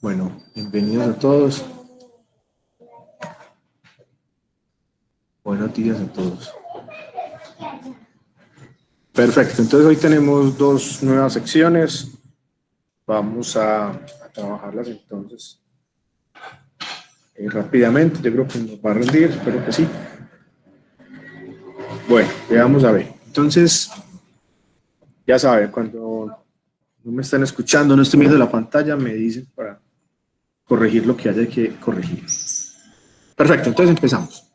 Bueno, bienvenidos a todos. Buenos días a todos. Perfecto, entonces hoy tenemos dos nuevas secciones. Vamos a trabajarlas entonces rápidamente. Yo creo que nos va a rendir, espero que sí. Bueno, vamos a ver. Entonces, ya saben, cuando no me están escuchando, no estoy viendo la pantalla, me dicen para corregir lo que haya que corregir. Perfecto, entonces empezamos.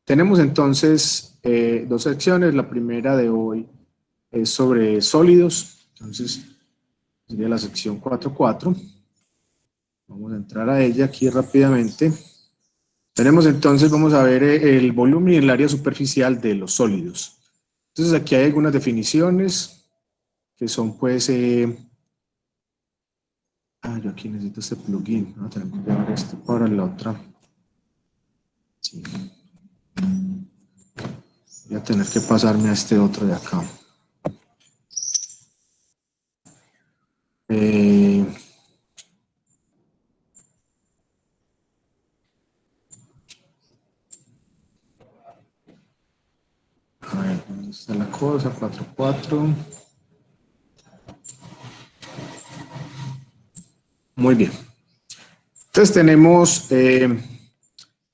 Tenemos entonces dos secciones. La primera de hoy es sobre sólidos. Entonces, sería la sección 4.4. Vamos a entrar a ella aquí rápidamente. Tenemos entonces, vamos a ver el volumen y el área superficial de los sólidos. Entonces, aquí hay algunas definiciones que son, pues, yo aquí necesito este plugin. Voy a tener que llevar este para la otra. Sí. Voy a tener que pasarme a este otro de acá. A ver, ¿dónde está la cosa? 4.4. Muy bien. Entonces tenemos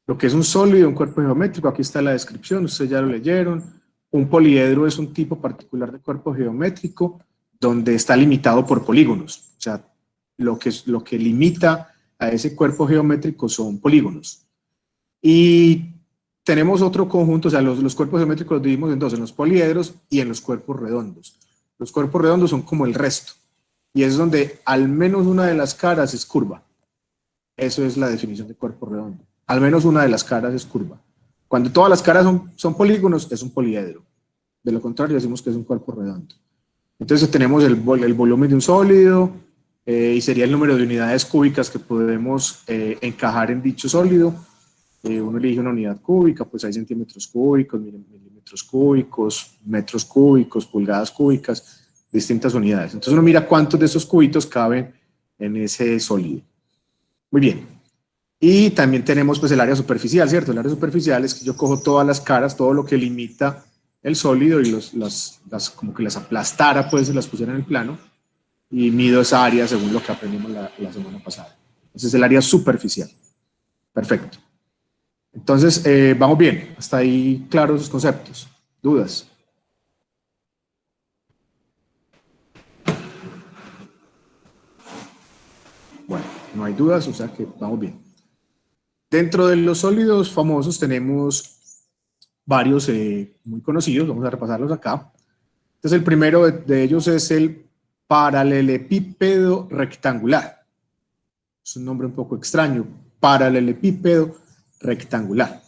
lo que es un sólido, un cuerpo geométrico. Aquí está la descripción, ustedes ya lo leyeron. Un poliedro es un tipo particular de cuerpo geométrico donde está limitado por polígonos. O sea, lo que limita a ese cuerpo geométrico son polígonos. Y tenemos otro conjunto, o sea, los cuerpos geométricos los dividimos en dos, en los poliedros y en los cuerpos redondos. Los cuerpos redondos son como el resto, y es donde al menos una de las caras es curva. Eso es la definición de cuerpo redondo. Al menos una de las caras es curva. Cuando todas las caras son polígonos, es un poliedro. De lo contrario, decimos que es un cuerpo redondo. Entonces tenemos el volumen de un sólido, y sería el número de unidades cúbicas que podemos encajar en dicho sólido. Uno elige una unidad cúbica, pues hay centímetros cúbicos, milímetros cúbicos, metros cúbicos, pulgadas cúbicas, distintas unidades. Entonces uno mira cuántos de esos cubitos caben en ese sólido. Muy bien. Y también tenemos pues el área superficial, ¿cierto? El área superficial es que yo cojo todas las caras, todo lo que limita el sólido y como que las aplastara, pues se las pusiera en el plano y mido esa área según lo que aprendimos la semana pasada. Entonces es el área superficial. Perfecto. Entonces, vamos bien, hasta ahí claros los conceptos. ¿Dudas? Bueno, no hay dudas, o sea que vamos bien. Dentro de los sólidos famosos tenemos varios muy conocidos, vamos a repasarlos acá. Entonces, el primero de ellos es el paralelepípedo rectangular. Es un nombre un poco extraño, paralelepípedo rectangular.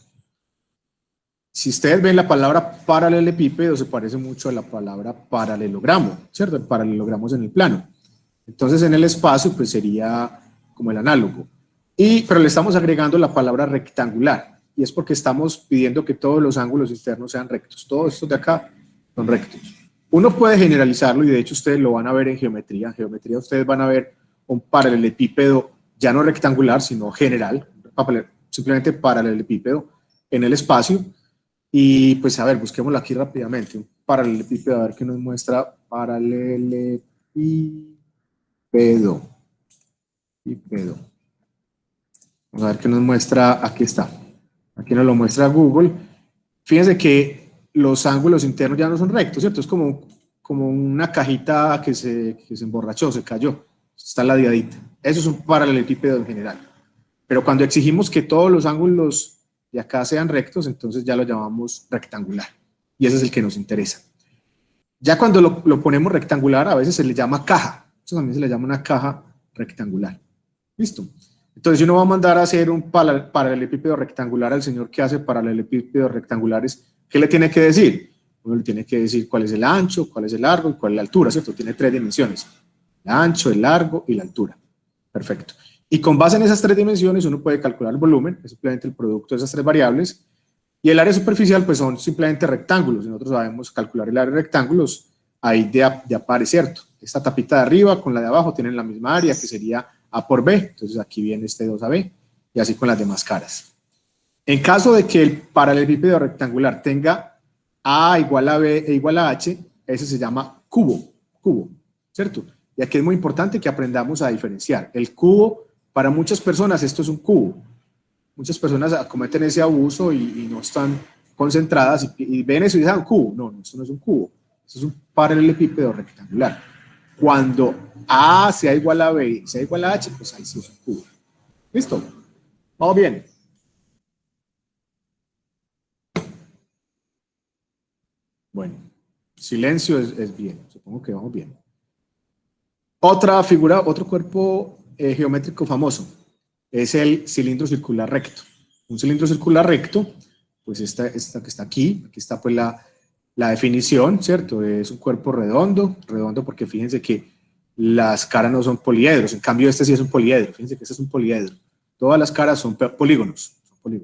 Si ustedes ven la palabra paralelepípedo, se parece mucho a la palabra paralelogramo, ¿cierto? El paralelogramo es en el plano. Entonces, en el espacio, pues sería como el análogo. Pero le estamos agregando la palabra rectangular, y es porque estamos pidiendo que todos los ángulos internos sean rectos. Todos estos de acá son rectos. Uno puede generalizarlo, y de hecho ustedes lo van a ver en geometría. En geometría ustedes van a ver un paralelepípedo ya no rectangular, sino general, simplemente paralelepípedo en el espacio. Y pues a ver, busquémoslo aquí rápidamente. Un paralelepípedo, a ver qué nos muestra. Paralelepípedo. Vamos a ver qué nos muestra. Aquí está. Aquí nos lo muestra Google. Fíjense que los ángulos internos ya no son rectos, ¿cierto? Es como una cajita que se emborrachó, se cayó. Está ladeadita. Eso es un paralelepípedo en general. Pero cuando exigimos que todos los ángulos de acá sean rectos, entonces ya lo llamamos rectangular. Y ese es el que nos interesa. Ya cuando lo ponemos rectangular, a veces se le llama caja. Eso también se le llama una caja rectangular. ¿Listo? Entonces, si uno va a mandar a hacer un paralelepípedo rectangular al señor que hace paralelepípedos rectangulares, ¿qué le tiene que decir? Uno le tiene que decir cuál es el ancho, cuál es el largo y cuál es la altura, ¿cierto? Tiene 3 dimensiones. El ancho, el largo y la altura. Perfecto. Y con base en esas 3 dimensiones uno puede calcular el volumen, es simplemente el producto de esas 3 variables, y el área superficial pues son simplemente rectángulos. Si nosotros sabemos calcular el área de rectángulos, ahí de aparece, ¿cierto? Esta tapita de arriba con la de abajo tienen la misma área, que sería A por B, entonces aquí viene este 2AB, y así con las demás caras. En caso de que el paralelepípedo rectangular tenga A igual a B e igual a H, ese se llama cubo, ¿cierto? Y aquí es muy importante que aprendamos a diferenciar. El cubo, para muchas personas esto es un cubo. Muchas personas cometen ese abuso y no están concentradas y ven eso y dicen, un cubo. No, esto no es un cubo. Esto es un paralelepípedo rectangular. Cuando A sea igual a B y sea igual a H, pues ahí sí es un cubo. ¿Listo? ¿Vamos bien? Bueno, silencio es bien. Supongo que vamos bien. Otra figura, otro cuerpo geométrico famoso es el cilindro circular recto. Un cilindro circular recto, pues esta que está aquí está pues la definición, ¿cierto? Es un cuerpo redondo porque fíjense que las caras no son poliedros, en cambio este sí es un poliedro, fíjense que este es un poliedro. Todas las caras son polígonos. Muy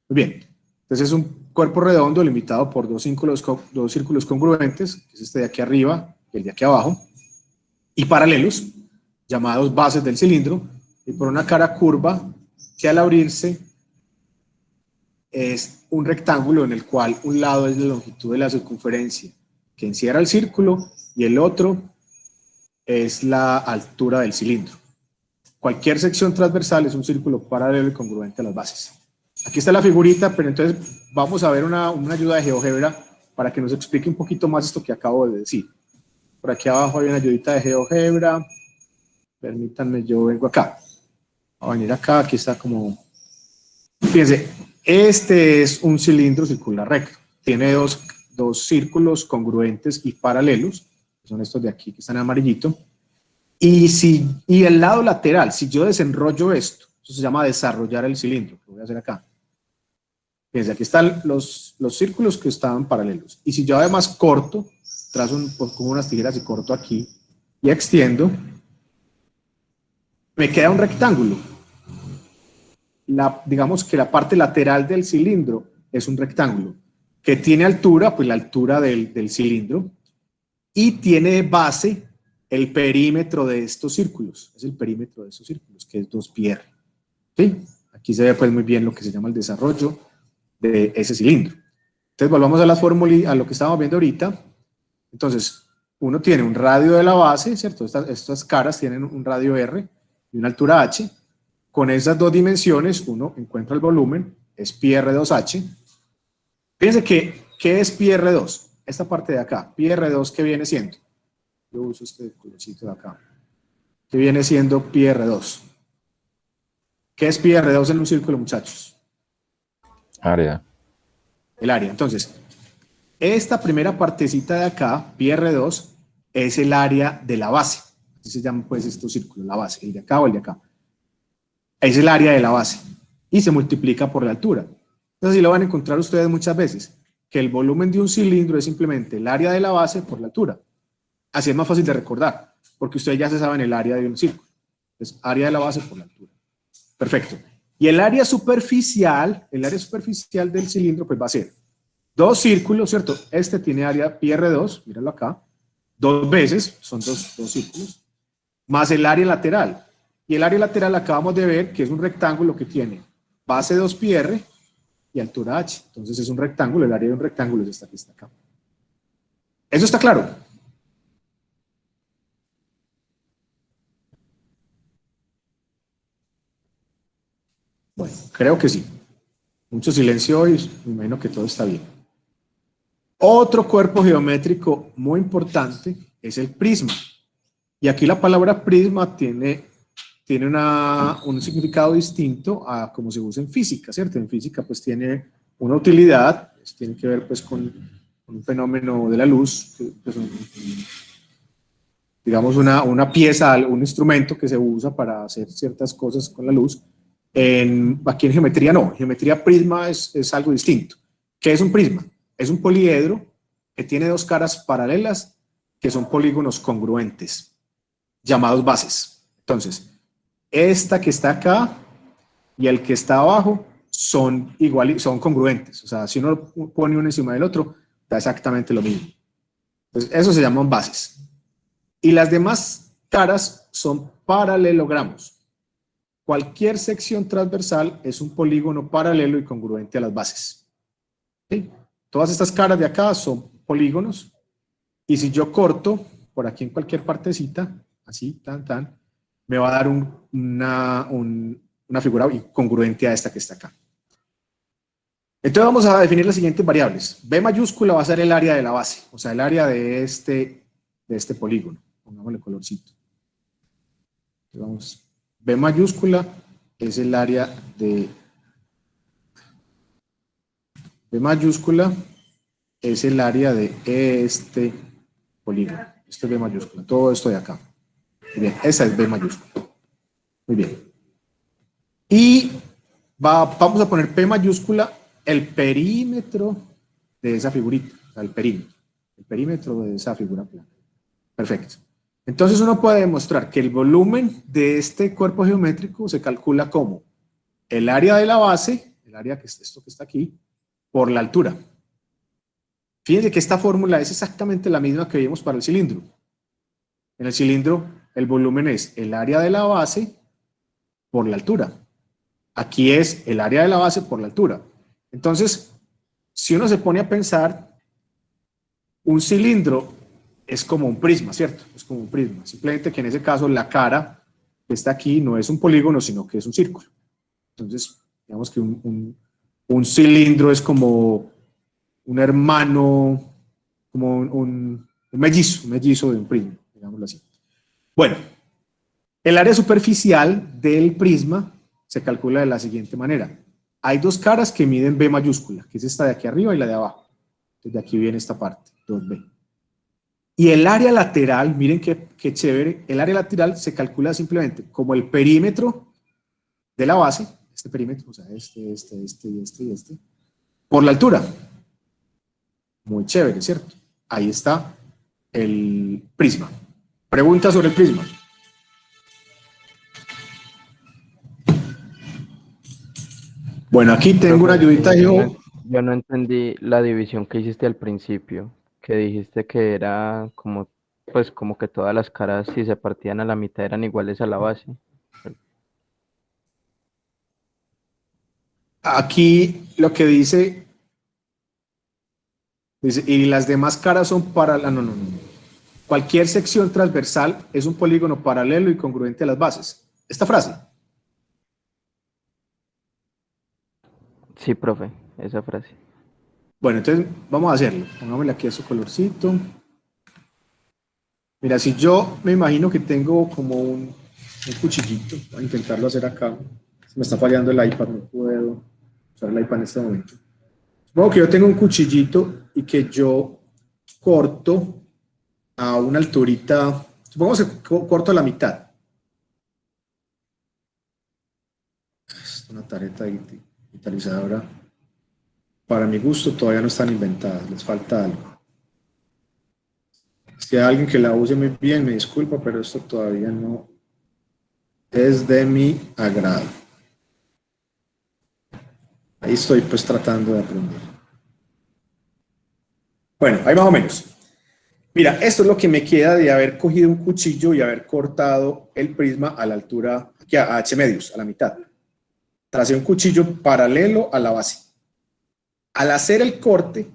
bien, entonces es un cuerpo redondo limitado por dos círculos congruentes, que es este de aquí arriba y el de aquí abajo, y paralelos, llamados bases del cilindro, y por una cara curva que al abrirse es un rectángulo en el cual un lado es la longitud de la circunferencia que encierra el círculo y el otro es la altura del cilindro. Cualquier sección transversal es un círculo paralelo y congruente a las bases. Aquí está la figurita, pero entonces vamos a ver una ayuda de GeoGebra para que nos explique un poquito más esto que acabo de decir. Por aquí abajo hay una ayudita de GeoGebra. Permítanme, yo vengo acá. Voy a venir acá, aquí está como... Fíjense, este es un cilindro circular recto. Tiene dos círculos congruentes y paralelos, que son estos de aquí que están en amarillito. Y el lado lateral, si yo desenrollo esto, eso se llama desarrollar el cilindro, lo voy a hacer acá. Fíjense, aquí están los círculos que estaban paralelos. Y si yo además corto, trazo con unas tijeras y corto aquí y extiendo, me queda un rectángulo. Digamos que la parte lateral del cilindro es un rectángulo que tiene altura, pues la altura del cilindro, y tiene base el perímetro de estos círculos. Es el perímetro de estos círculos, que es 2πr. ¿Sí? Aquí se ve pues muy bien lo que se llama el desarrollo de ese cilindro. Entonces volvamos a la fórmula, a lo que estábamos viendo ahorita. Entonces, uno tiene un radio de la base, ¿cierto? Estas caras tienen un radio R y una altura H. Con esas dos dimensiones uno encuentra el volumen, es πr2h. Fíjense que, ¿qué es πr2? Esta parte de acá, πr2, ¿qué viene siendo? Yo uso este colorcito de acá. ¿Qué viene siendo πr2? ¿Qué es πr2 en un círculo, muchachos? Área. El área. Entonces, esta primera partecita de acá, πr2, es el área de la base. Así se llama pues estos círculos, la base, el de acá o el de acá. Es el área de la base y se multiplica por la altura. Entonces, así lo van a encontrar ustedes muchas veces, que el volumen de un cilindro es simplemente el área de la base por la altura. Así es más fácil de recordar, porque ustedes ya se saben el área de un círculo. Es área de la base por la altura. Perfecto. Y el área superficial del cilindro, pues va a ser dos círculos, ¿cierto? Este tiene área πr2, míralo acá, dos veces, son dos círculos, más el área lateral. Y el área lateral acabamos de ver que es un rectángulo que tiene base 2πr y altura h. Entonces es un rectángulo, el área de un rectángulo es esta que está acá. ¿Eso está claro? Bueno, creo que sí. Mucho silencio hoy, me imagino que todo está bien. Otro cuerpo geométrico muy importante es el prisma. Y aquí la palabra prisma tiene un significado distinto a como se usa en física, ¿cierto? En física pues tiene una utilidad, pues, tiene que ver pues con un fenómeno de la luz, pues, digamos una pieza, un instrumento que se usa para hacer ciertas cosas con la luz. Aquí en geometría no, en geometría prisma es algo distinto. ¿Qué es un prisma? Es un poliedro que tiene dos caras paralelas que son polígonos congruentes, llamados bases. Entonces, esta que está acá y el que está abajo son congruentes. O sea, si uno pone uno encima del otro, da exactamente lo mismo. Entonces, eso se llaman bases. Y las demás caras son paralelogramos. Cualquier sección transversal es un polígono paralelo y congruente a las bases. ¿Sí? Todas estas caras de acá son polígonos, y si yo corto por aquí en cualquier partecita, así, me va a dar una figura congruente a esta que está acá. Entonces vamos a definir las siguientes variables. B mayúscula va a ser el área de la base, o sea, el área de este polígono. Pongámosle colorcito. Entonces vamos, B mayúscula es el área de... B mayúscula es el área de este polígono. Esto es B mayúscula, todo esto de acá. Muy bien, esa es B mayúscula. Muy bien. Y vamos a poner P mayúscula el perímetro de esa figurita, o sea, el perímetro de esa figura plana. Perfecto. Entonces uno puede demostrar que el volumen de este cuerpo geométrico se calcula como el área de la base, el área que es esto que está aquí, por la altura. Fíjense que esta fórmula es exactamente la misma que vimos para el cilindro. En el cilindro el volumen es el área de la base por la altura. Aquí es el área de la base por la altura. Entonces, si uno se pone a pensar, un cilindro es como un prisma, ¿cierto? Es como un prisma. Simplemente que en ese caso la cara que está aquí no es un polígono, sino que es un círculo. Entonces, digamos que un cilindro es como un hermano, como un mellizo de un prisma, digámoslo así. Bueno, el área superficial del prisma se calcula de la siguiente manera. Hay dos caras que miden B mayúscula, que es esta de aquí arriba y la de abajo. Entonces de aquí viene esta parte, 2B. Y el área lateral, miren qué chévere, el área lateral se calcula simplemente como el perímetro de la base, este perímetro, o sea, este, por la altura. Muy chévere, ¿cierto? Ahí está el prisma. Pregunta sobre el prisma. Bueno, aquí tengo una ayudita. Yo no entendí la división que hiciste al principio, que dijiste que era como, pues como que todas las caras si se partían a la mitad eran iguales a la base. Aquí lo que dice, y las demás caras son para... No. Cualquier sección transversal es un polígono paralelo y congruente a las bases. Esta frase. Sí, profe, esa frase. Bueno, entonces vamos a hacerlo. Pongámosle aquí a su colorcito. Mira, si yo me imagino que tengo como un cuchillito, voy a intentarlo hacer acá. Se me está fallando el iPad, no puedo usar el iPad en este momento. Supongo que yo tengo un cuchillito y que yo corto a una alturita, supongamos que corto a la mitad. Es una tarjeta digitalizadora. Para mi gusto todavía no están inventadas, les falta algo. Si hay alguien que la use muy bien, me disculpa, pero esto todavía no es de mi agrado. Ahí estoy pues tratando de aprender. Bueno, ahí más o menos. Mira, esto es lo que me queda de haber cogido un cuchillo y haber cortado el prisma a la altura, aquí a H medios, a la mitad. Tracé un cuchillo paralelo a la base. Al hacer el corte,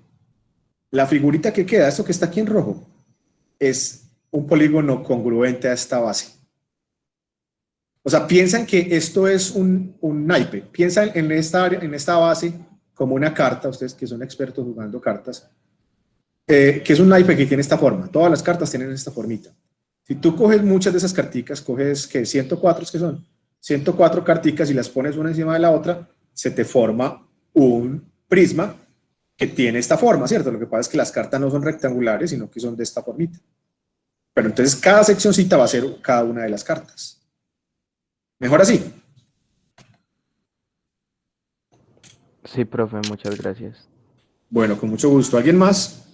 la figurita que queda, esto que está aquí en rojo, es un polígono congruente a esta base. O sea, piensan que esto es un naipe. Piensan en esta base como una carta, ustedes que son expertos jugando cartas, que es un naipe que tiene esta forma. Todas las cartas tienen esta formita. Si tú coges muchas de esas carticas, coges que 104, ¿qué son? 104 carticas y las pones una encima de la otra, se te forma un prisma que tiene esta forma, ¿cierto? Lo que pasa es que las cartas no son rectangulares, sino que son de esta formita. Pero entonces cada seccioncita va a ser cada una de las cartas. ¿Mejor así? Sí, profe, muchas gracias. Bueno, con mucho gusto. ¿Alguien más?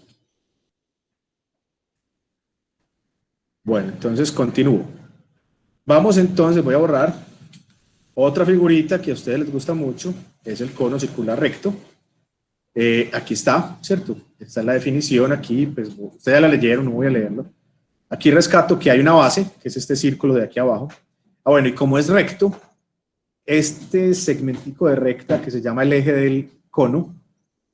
Bueno, entonces continúo. Vamos entonces, voy a borrar otra figurita que a ustedes les gusta mucho, es el cono circular recto. Aquí está, ¿cierto? Esta es la definición, aquí, pues ustedes ya la leyeron, no voy a leerlo. Aquí rescato que hay una base, que es este círculo de aquí abajo, Ah, bueno, y como es recto, este segmentico de recta que se llama el eje del cono,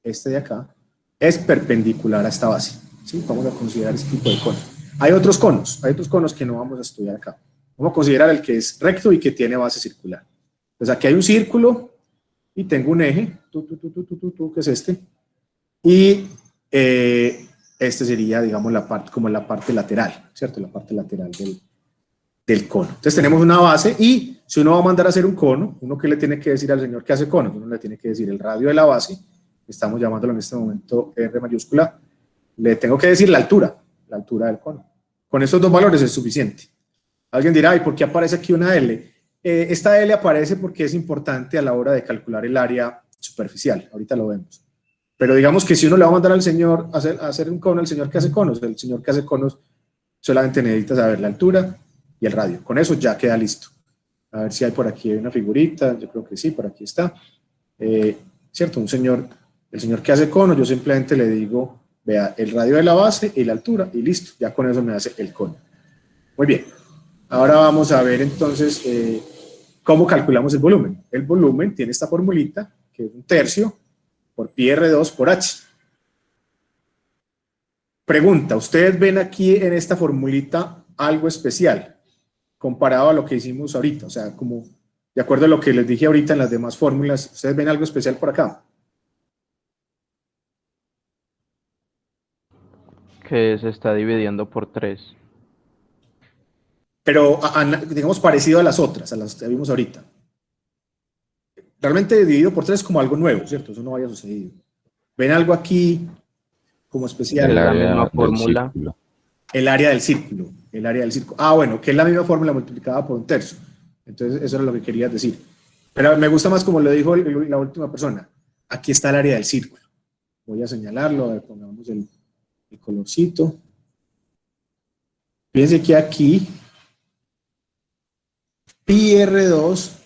este de acá, es perpendicular a esta base. ¿Sí? Vamos a considerar este tipo de cono. Hay otros conos que no vamos a estudiar acá. Vamos a considerar el que es recto y que tiene base circular. Entonces aquí hay un círculo y tengo un eje, que es este, y este sería, digamos, la parte, como la parte lateral, ¿cierto? La parte lateral del cono. Entonces tenemos una base y si uno va a mandar a hacer un cono, uno que le tiene que decir al señor que hace cono, uno le tiene que decir el radio de la base, estamos llamándolo en este momento R mayúscula, le tengo que decir la altura del cono. Con estos dos valores es suficiente. Alguien dirá, ¿y por qué aparece aquí una L? Esta L aparece porque es importante a la hora de calcular el área superficial, ahorita lo vemos. Pero digamos que si uno le va a mandar al señor a hacer un cono, al señor que hace conos, el señor que hace conos solamente necesita saber la altura y el radio. Con eso ya queda listo. A ver si hay por aquí una figurita, yo creo que sí, por aquí está. ¿Cierto? El señor que hace cono, yo simplemente le digo, vea, el radio de la base y la altura, y listo, ya con eso me hace el cono. Muy bien. Ahora vamos a ver entonces cómo calculamos el volumen. El volumen tiene esta formulita, que es 1/3 por pi R2 por H. Pregunta, ¿ustedes ven aquí en esta formulita algo especial comparado a lo que hicimos ahorita? O sea, como de acuerdo a lo que les dije ahorita en las demás fórmulas, ¿ustedes ven algo especial por acá? Que se está dividiendo por 3. Pero, digamos, parecido a las otras, a las que vimos ahorita. Realmente dividido por 3 como algo nuevo, ¿cierto? Eso no había sucedido. ¿Ven algo aquí como especial? El La área misma del fórmula. círculo. El área del círculo. El área del círculo. Ah, bueno, que es la misma fórmula multiplicada por 1/3. Entonces, eso era lo que quería decir. Pero me gusta más como lo dijo la última persona. Aquí está el área del círculo. Voy a señalarlo, a ver, pongamos el colorcito. Fíjense que aquí pi R2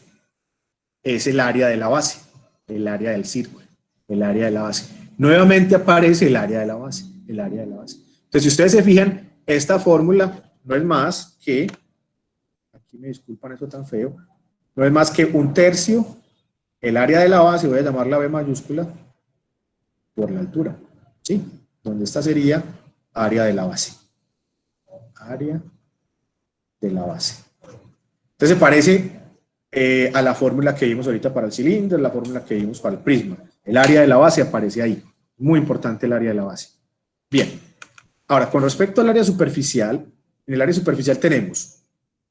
es el área de la base, el área del círculo, el área de la base. Nuevamente aparece el área de la base, el área de la base. Entonces, si ustedes se fijan, esta fórmula no es más que, aquí me disculpan eso tan feo, no es más que 1/3 el área de la base, voy a llamarla B mayúscula, por la altura, ¿sí? Donde esta sería área de la base. Área de la base. Entonces se parece a la fórmula que vimos ahorita para el cilindro, la fórmula que vimos para el prisma. El área de la base aparece ahí. Muy importante el área de la base. Bien. Ahora, con respecto al área superficial, en el área superficial tenemos,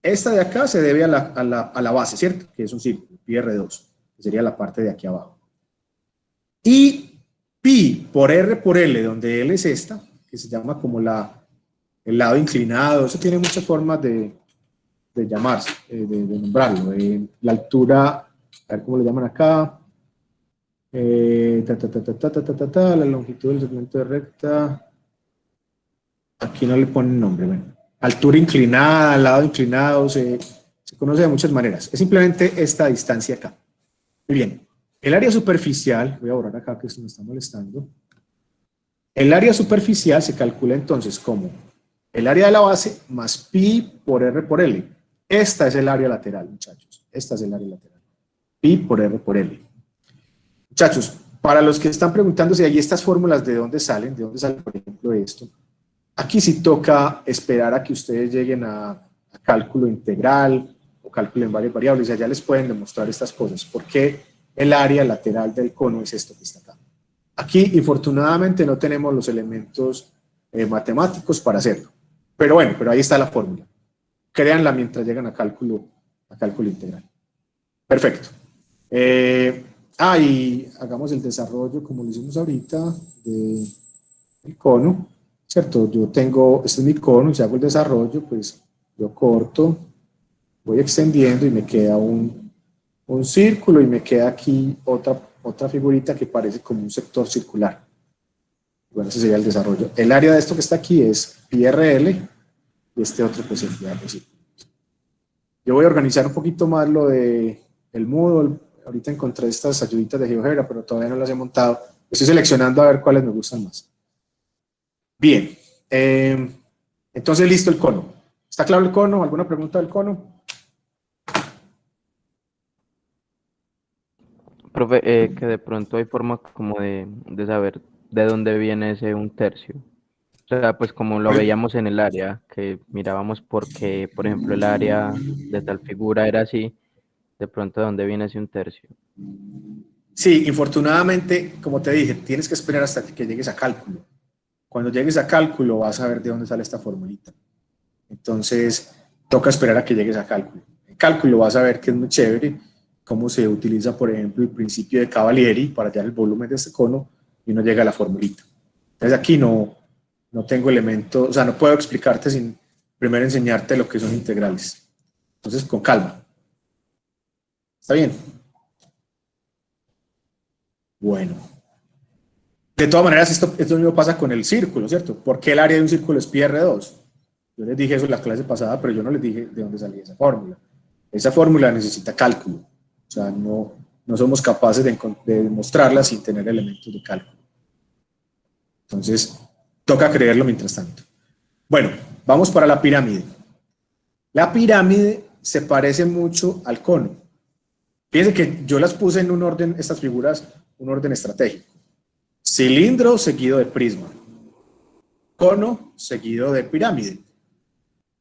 esta de acá se debe a la base, ¿cierto? Que es un círculo, pi R2, que sería la parte de aquí abajo. Y pi por R por L, donde L es esta, que se llama como el lado inclinado, eso tiene muchas formas de llamarse, de nombrarlo. La altura, a ver cómo lo llaman acá, la longitud del segmento de recta, aquí no le ponen nombre, bueno. Altura inclinada, lado inclinado, se conoce de muchas maneras. Es simplemente esta distancia acá. Muy bien. El área superficial, voy a borrar acá que esto me está molestando. El área superficial se calcula entonces como el área de la base más pi por R por L. Esta es el área lateral, muchachos. Esta es el área lateral. Pi por R por L. Muchachos, para los que están preguntando si hay estas fórmulas, ¿de dónde salen? ¿De dónde sale, por ejemplo, esto? Aquí sí toca esperar a que ustedes lleguen a cálculo integral o cálculo en varias variables. Allá les pueden demostrar estas cosas. ¿Por qué el área lateral del cono es esto que está acá? Aquí, infortunadamente, no tenemos los elementos matemáticos para hacerlo. Pero bueno, pero ahí está la fórmula. Créanla mientras llegan a cálculo integral. Perfecto. Y hagamos el desarrollo como lo hicimos ahorita del cono, ¿cierto? Yo tengo, este es mi cono, y si hago el desarrollo, pues yo corto, voy extendiendo y me queda un círculo y me queda aquí otra figurita que parece como un sector circular. Bueno, ese sería el desarrollo. El área de esto que está aquí es pi RL y este otro pues es el círculo. Yo voy a organizar un poquito más lo de el Moodle. Ahorita encontré estas ayuditas de GeoGebra, pero todavía no las he montado. Estoy seleccionando a ver cuáles me gustan más. Bien. Entonces, listo el cono. ¿Está claro el cono? ¿Alguna pregunta del cono? Profe, que de pronto hay forma como de saber de dónde viene ese un tercio. O sea, pues como lo Pues, veíamos en el área, que mirábamos porque, por ejemplo, el área de tal figura era así, de pronto de dónde viene ese un tercio. sí, infortunadamente, como te dije, tienes que esperar hasta que llegues a cálculo. Cuando llegues a cálculo vas a ver de dónde sale esta formulita. Entonces, toca esperar a que llegues a cálculo. En cálculo vas a ver que es muy chévere cómo se utiliza, por ejemplo, el principio de Cavalieri para hallar el volumen de este cono y uno llega a la formulita. Entonces aquí no tengo elementos, o sea, no puedo explicarte sin primero enseñarte lo que son integrales. Entonces, con calma. ¿Está bien? Bueno. De todas maneras, esto mismo pasa con el círculo, ¿cierto? ¿Por qué el área de un círculo es pi r2? Yo les dije eso en la clase pasada, pero yo no les dije de dónde salía esa fórmula. Esa fórmula necesita cálculo. O sea, no somos capaces de demostrarla sin tener elementos de cálculo. Entonces, toca creerlo mientras tanto. Bueno, vamos para la pirámide. La pirámide se parece mucho al cono. Fíjense que yo las puse en un orden, estas figuras, un orden estratégico. Cilindro seguido de prisma. Cono seguido de pirámide.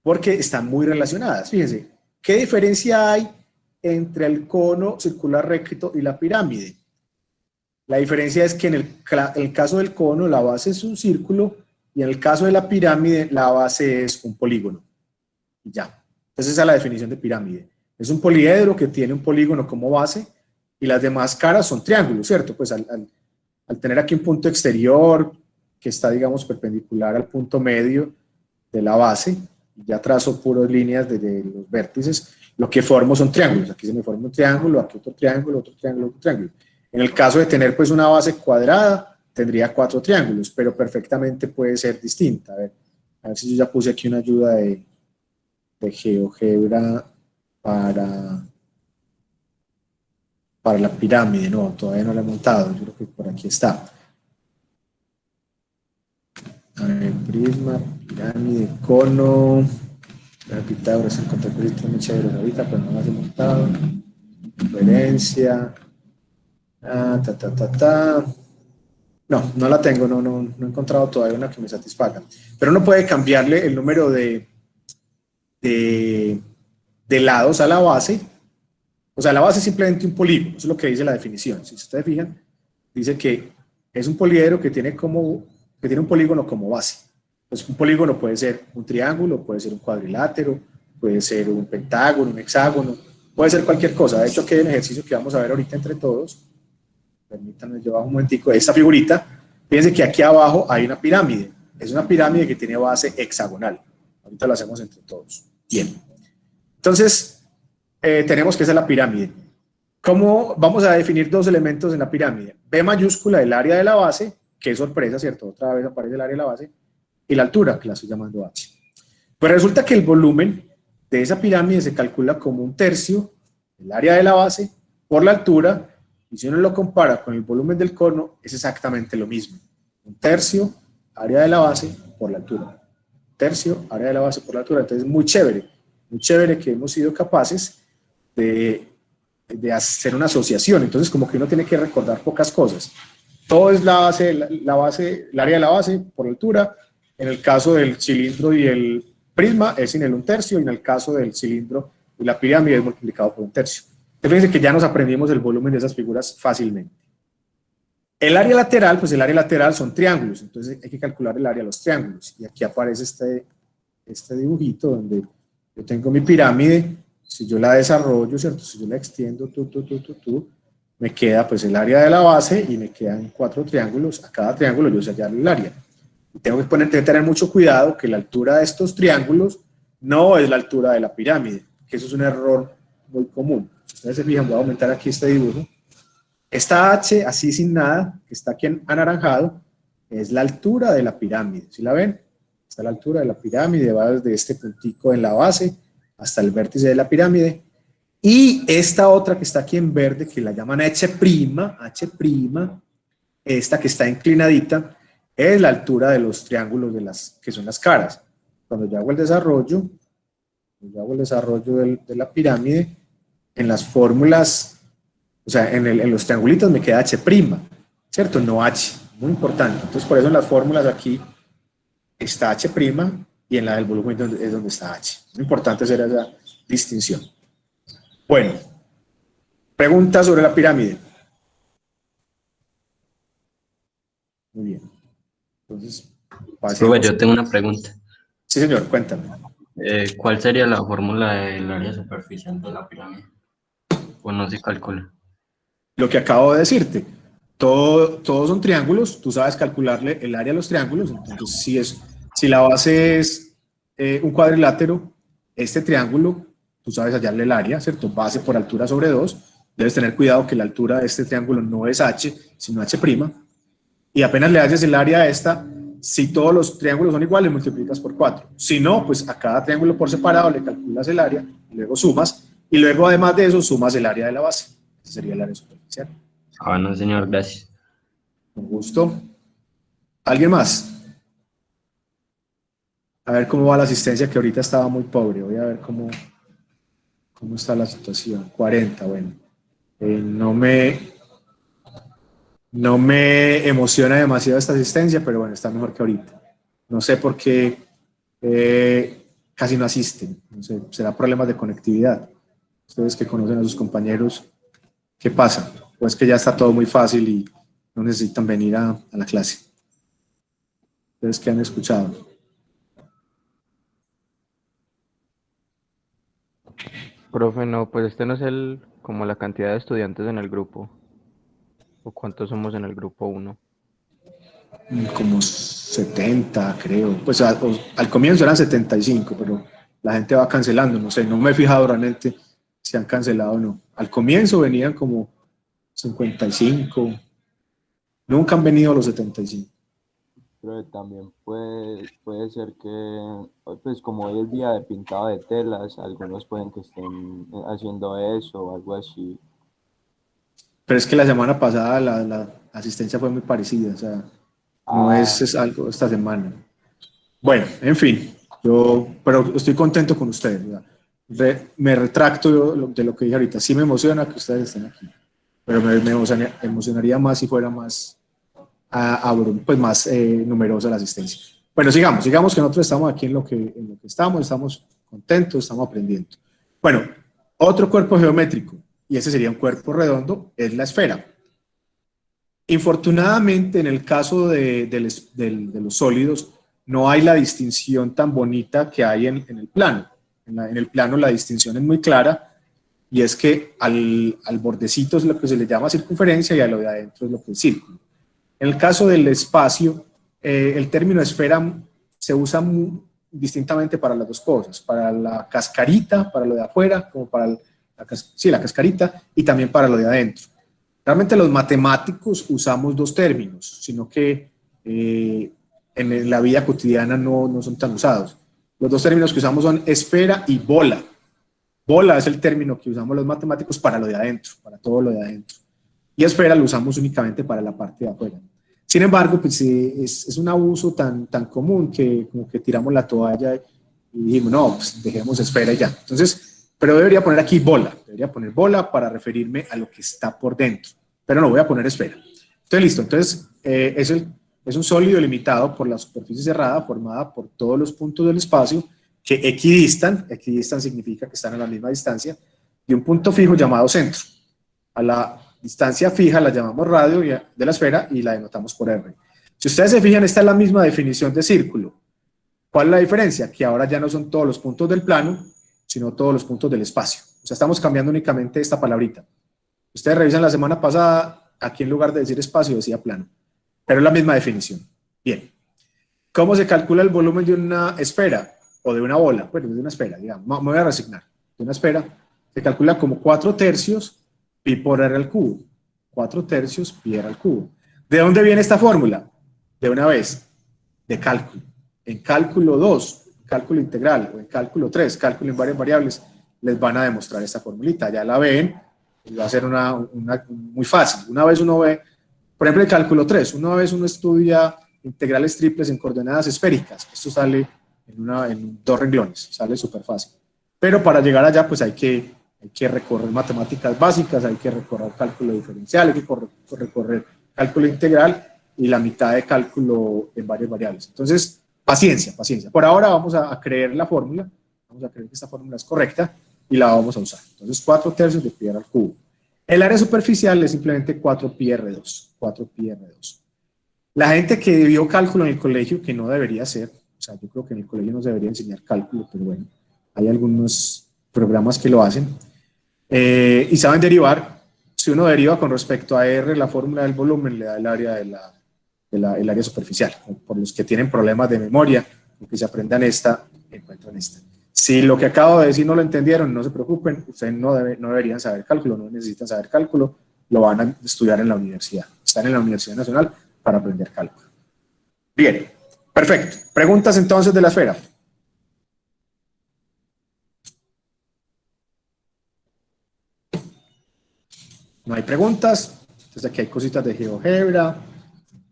Porque están muy relacionadas. Fíjense, ¿qué diferencia hay entre el cono circular recto y la pirámide? La diferencia es que en el caso del cono la base es un círculo y en el caso de la pirámide la base es un polígono. Y ya. Entonces esa es la definición de pirámide. Es un poliedro que tiene un polígono como base y las demás caras son triángulos, ¿cierto? Pues al tener aquí un punto exterior que está, digamos, perpendicular al punto medio de la base, ya trazo puras líneas de los vértices, lo que formo son triángulos. Aquí se me forma un triángulo, aquí otro triángulo, otro triángulo, otro triángulo. En el caso de tener pues una base cuadrada, tendría 4 triángulos, pero perfectamente puede ser distinta. A ver si yo ya puse aquí una ayuda de GeoGebra para la pirámide. No, todavía no la he montado, yo creo que por aquí está. A ver, prisma, pirámide, cono. Pitágoras encontré cositas muy chéveres ahorita, pero no las he montado. Referencia. No la tengo, no he encontrado todavía una que me satisfaga. Pero uno puede cambiarle el número de lados a la base. O sea, la base es simplemente un polígono, eso es lo que dice la definición. Si ustedes fijan, dice que es un poliedro que tiene un polígono como base. Pues un polígono puede ser un triángulo, puede ser un cuadrilátero, puede ser un pentágono, un hexágono, puede ser cualquier cosa. De hecho, aquí hay un ejercicio que vamos a ver ahorita entre todos. Permítanme, yo bajo un momentico de esta figurita. Fíjense que aquí abajo hay una pirámide. Es una pirámide que tiene base hexagonal. Ahorita lo hacemos entre todos. Bien. Entonces, tenemos que esa es la pirámide. ¿Cómo vamos a definir dos elementos en la pirámide? B mayúscula, el área de la base, qué sorpresa, ¿cierto? Otra vez aparece el área de la base, y la altura, que la estoy llamando h. Pues resulta que el volumen de esa pirámide se calcula como un tercio del área de la base por la altura, y si uno lo compara con el volumen del cono, es exactamente lo mismo. Un tercio, área de la base por la altura. Tercio, área de la base por la altura. Entonces, muy chévere que hemos sido capaces de hacer una asociación. Entonces, como que uno tiene que recordar pocas cosas. Todo es la base, el área de la base por altura. En el caso del cilindro y el prisma es sin el un tercio, y en el caso del cilindro y la pirámide es multiplicado por un tercio. Fíjense que ya nos aprendimos el volumen de esas figuras fácilmente. El área lateral, pues el área lateral son triángulos, entonces hay que calcular el área de los triángulos. Y aquí aparece este dibujito donde yo tengo mi pirámide. Si yo la desarrollo, ¿cierto? Si yo la extiendo, me queda pues el área de la base y me quedan 4 triángulos. A cada triángulo yo sé hallar el área. Y tengo que tener mucho cuidado que la altura de estos triángulos no es la altura de la pirámide, que eso es un error muy común. Si ustedes se fijan, voy a aumentar aquí este dibujo. Esta H, así sin nada, que está aquí en anaranjado, es la altura de la pirámide. ¿Sí la ven? Está la altura de la pirámide, va desde este puntico en la base hasta el vértice de la pirámide. Y esta otra que está aquí en verde, que la llaman H', esta que está inclinadita, es la altura de los triángulos que son las caras. Cuando yo hago el desarrollo, de la pirámide, en las fórmulas O sea, en los triangulitos me queda H', ¿cierto? No H, muy importante. Entonces, por eso en las fórmulas aquí está H' y en la del volumen es donde está H. Es importante hacer esa distinción. Bueno, pregunta sobre la pirámide. Muy bien. Entonces, Profe, yo tengo una pregunta. Sí, señor, cuéntame. ¿Cuál sería la fórmula del área superficial de la pirámide? ¿O no se calcula? Lo que acabo de decirte. Todos son triángulos, tú sabes calcularle el área a los triángulos, entonces si la base es un cuadrilátero, este triángulo, tú sabes hallarle el área, ¿cierto? Base por altura sobre 2, debes tener cuidado que la altura de este triángulo no es H, sino H', y apenas le halles el área a esta, si todos los triángulos son iguales, multiplicas por 4. Si no, pues a cada triángulo por separado le calculas el área, y luego sumas, y luego además de eso sumas el área de la base. Ese sería el área superficial. Ah, no, señor, gracias. Con gusto. ¿Alguien más? A ver cómo va la asistencia, que ahorita estaba muy pobre. Voy a ver cómo está la situación. 40, bueno. No me emociona demasiado esta asistencia, pero bueno, está mejor que ahorita. No sé por qué casi no asisten. No sé, será problemas de conectividad. Ustedes que conocen a sus compañeros, ¿qué pasa? Pues que ya está todo muy fácil y no necesitan venir a la clase. ¿Ustedes qué han escuchado? Profe, no, pues este no es como la cantidad de estudiantes en el grupo. ¿O cuántos somos en el grupo 1? Como 70, creo. Pues al comienzo eran 75, pero la gente va cancelando, no sé, no me he fijado realmente si han cancelado o no. Al comienzo venían como 55, nunca han venido los 75. Pero también puede ser que, pues como hoy es día de pintado de telas, algunos pueden que estén haciendo eso o algo así. Pero es que la semana pasada la asistencia fue muy parecida, o sea, no es algo esta semana. Bueno, en fin, pero estoy contento con ustedes. Me retracto de lo que dije ahorita. Sí me emociona que ustedes estén aquí, pero me emocionaría más si fuera más, pues más numerosa la asistencia. Bueno, sigamos que nosotros estamos aquí en lo que estamos contentos, estamos aprendiendo. Bueno, otro cuerpo geométrico, y ese sería un cuerpo redondo, es la esfera. Infortunadamente, en el caso de los sólidos, no hay la distinción tan bonita que hay en el plano. En el plano la distinción es muy clara, y es que al bordecito es lo que se le llama circunferencia y a lo de adentro es lo que es círculo. En el caso del espacio, el término esfera se usa distintamente para las dos cosas, para la cascarita, para lo de afuera, como para la cascarita, y también para lo de adentro. Realmente los matemáticos usamos dos términos, sino que en la vida cotidiana no son tan usados. Los dos términos que usamos son esfera y bola. Bola es el término que usamos los matemáticos para lo de adentro, para todo lo de adentro. Y esfera lo usamos únicamente para la parte de afuera. Sin embargo, pues, es un abuso tan común que como que tiramos la toalla y dijimos, no, pues dejemos esfera y ya. Entonces, pero debería poner aquí bola. Debería poner bola para referirme a lo que está por dentro. Pero no, voy a poner esfera. Entonces, listo. Entonces, es un sólido limitado por la superficie cerrada formada por todos los puntos del espacio que equidistan. Equidistan significa que están a la misma distancia de un punto fijo llamado centro. A la distancia fija la llamamos radio de la esfera y la denotamos por R. Si ustedes se fijan, esta es la misma definición de círculo. ¿Cuál es la diferencia? Que ahora ya no son todos los puntos del plano, sino todos los puntos del espacio. O sea, estamos cambiando únicamente esta palabrita. Ustedes revisan la semana pasada, aquí en lugar de decir espacio decía plano, pero es la misma definición. Bien. ¿Cómo se calcula el volumen de una esfera o de una bola? Bueno, de una esfera, digamos. Me voy a resignar. De una esfera se calcula como 4/3 pi por r al cubo. 4/3 pi r al cubo. ¿De dónde viene esta fórmula? De una vez, de cálculo. En cálculo 2, cálculo integral, o en cálculo 3, cálculo en varias variables, les van a demostrar esta formulita. Ya la ven, y va a ser muy fácil. Una vez uno ve, por ejemplo, el cálculo 3, una vez uno estudia integrales triples en coordenadas esféricas. Esto sale en 2 renglones, sale súper fácil. Pero para llegar allá, pues hay que Hay que recorrer matemáticas básicas, hay que recorrer cálculo diferencial, hay que recorrer cálculo integral y la mitad de cálculo en varias variables. Entonces, paciencia, paciencia. Por ahora vamos a creer la fórmula, vamos a creer que esta fórmula es correcta y la vamos a usar. Entonces, 4/3 de pi r al cubo. El área superficial es simplemente 4πr2, 4πr2. La gente que vio cálculo en el colegio, que no debería ser, o sea, yo creo que en el colegio no se debería enseñar cálculo, pero bueno, hay algunos programas que lo hacen, y saben derivar. Si uno deriva con respecto a R, la fórmula del volumen le da el área el área superficial. Por los que tienen problemas de memoria, que se aprendan esta, encuentran esta. Si lo que acabo de decir no lo entendieron, no se preocupen, ustedes no deberían saber cálculo, no necesitan saber cálculo, lo van a estudiar en la universidad. Están en la Universidad Nacional para aprender cálculo. Bien, perfecto. Preguntas entonces de la esfera. No hay preguntas. Entonces aquí hay cositas de GeoGebra.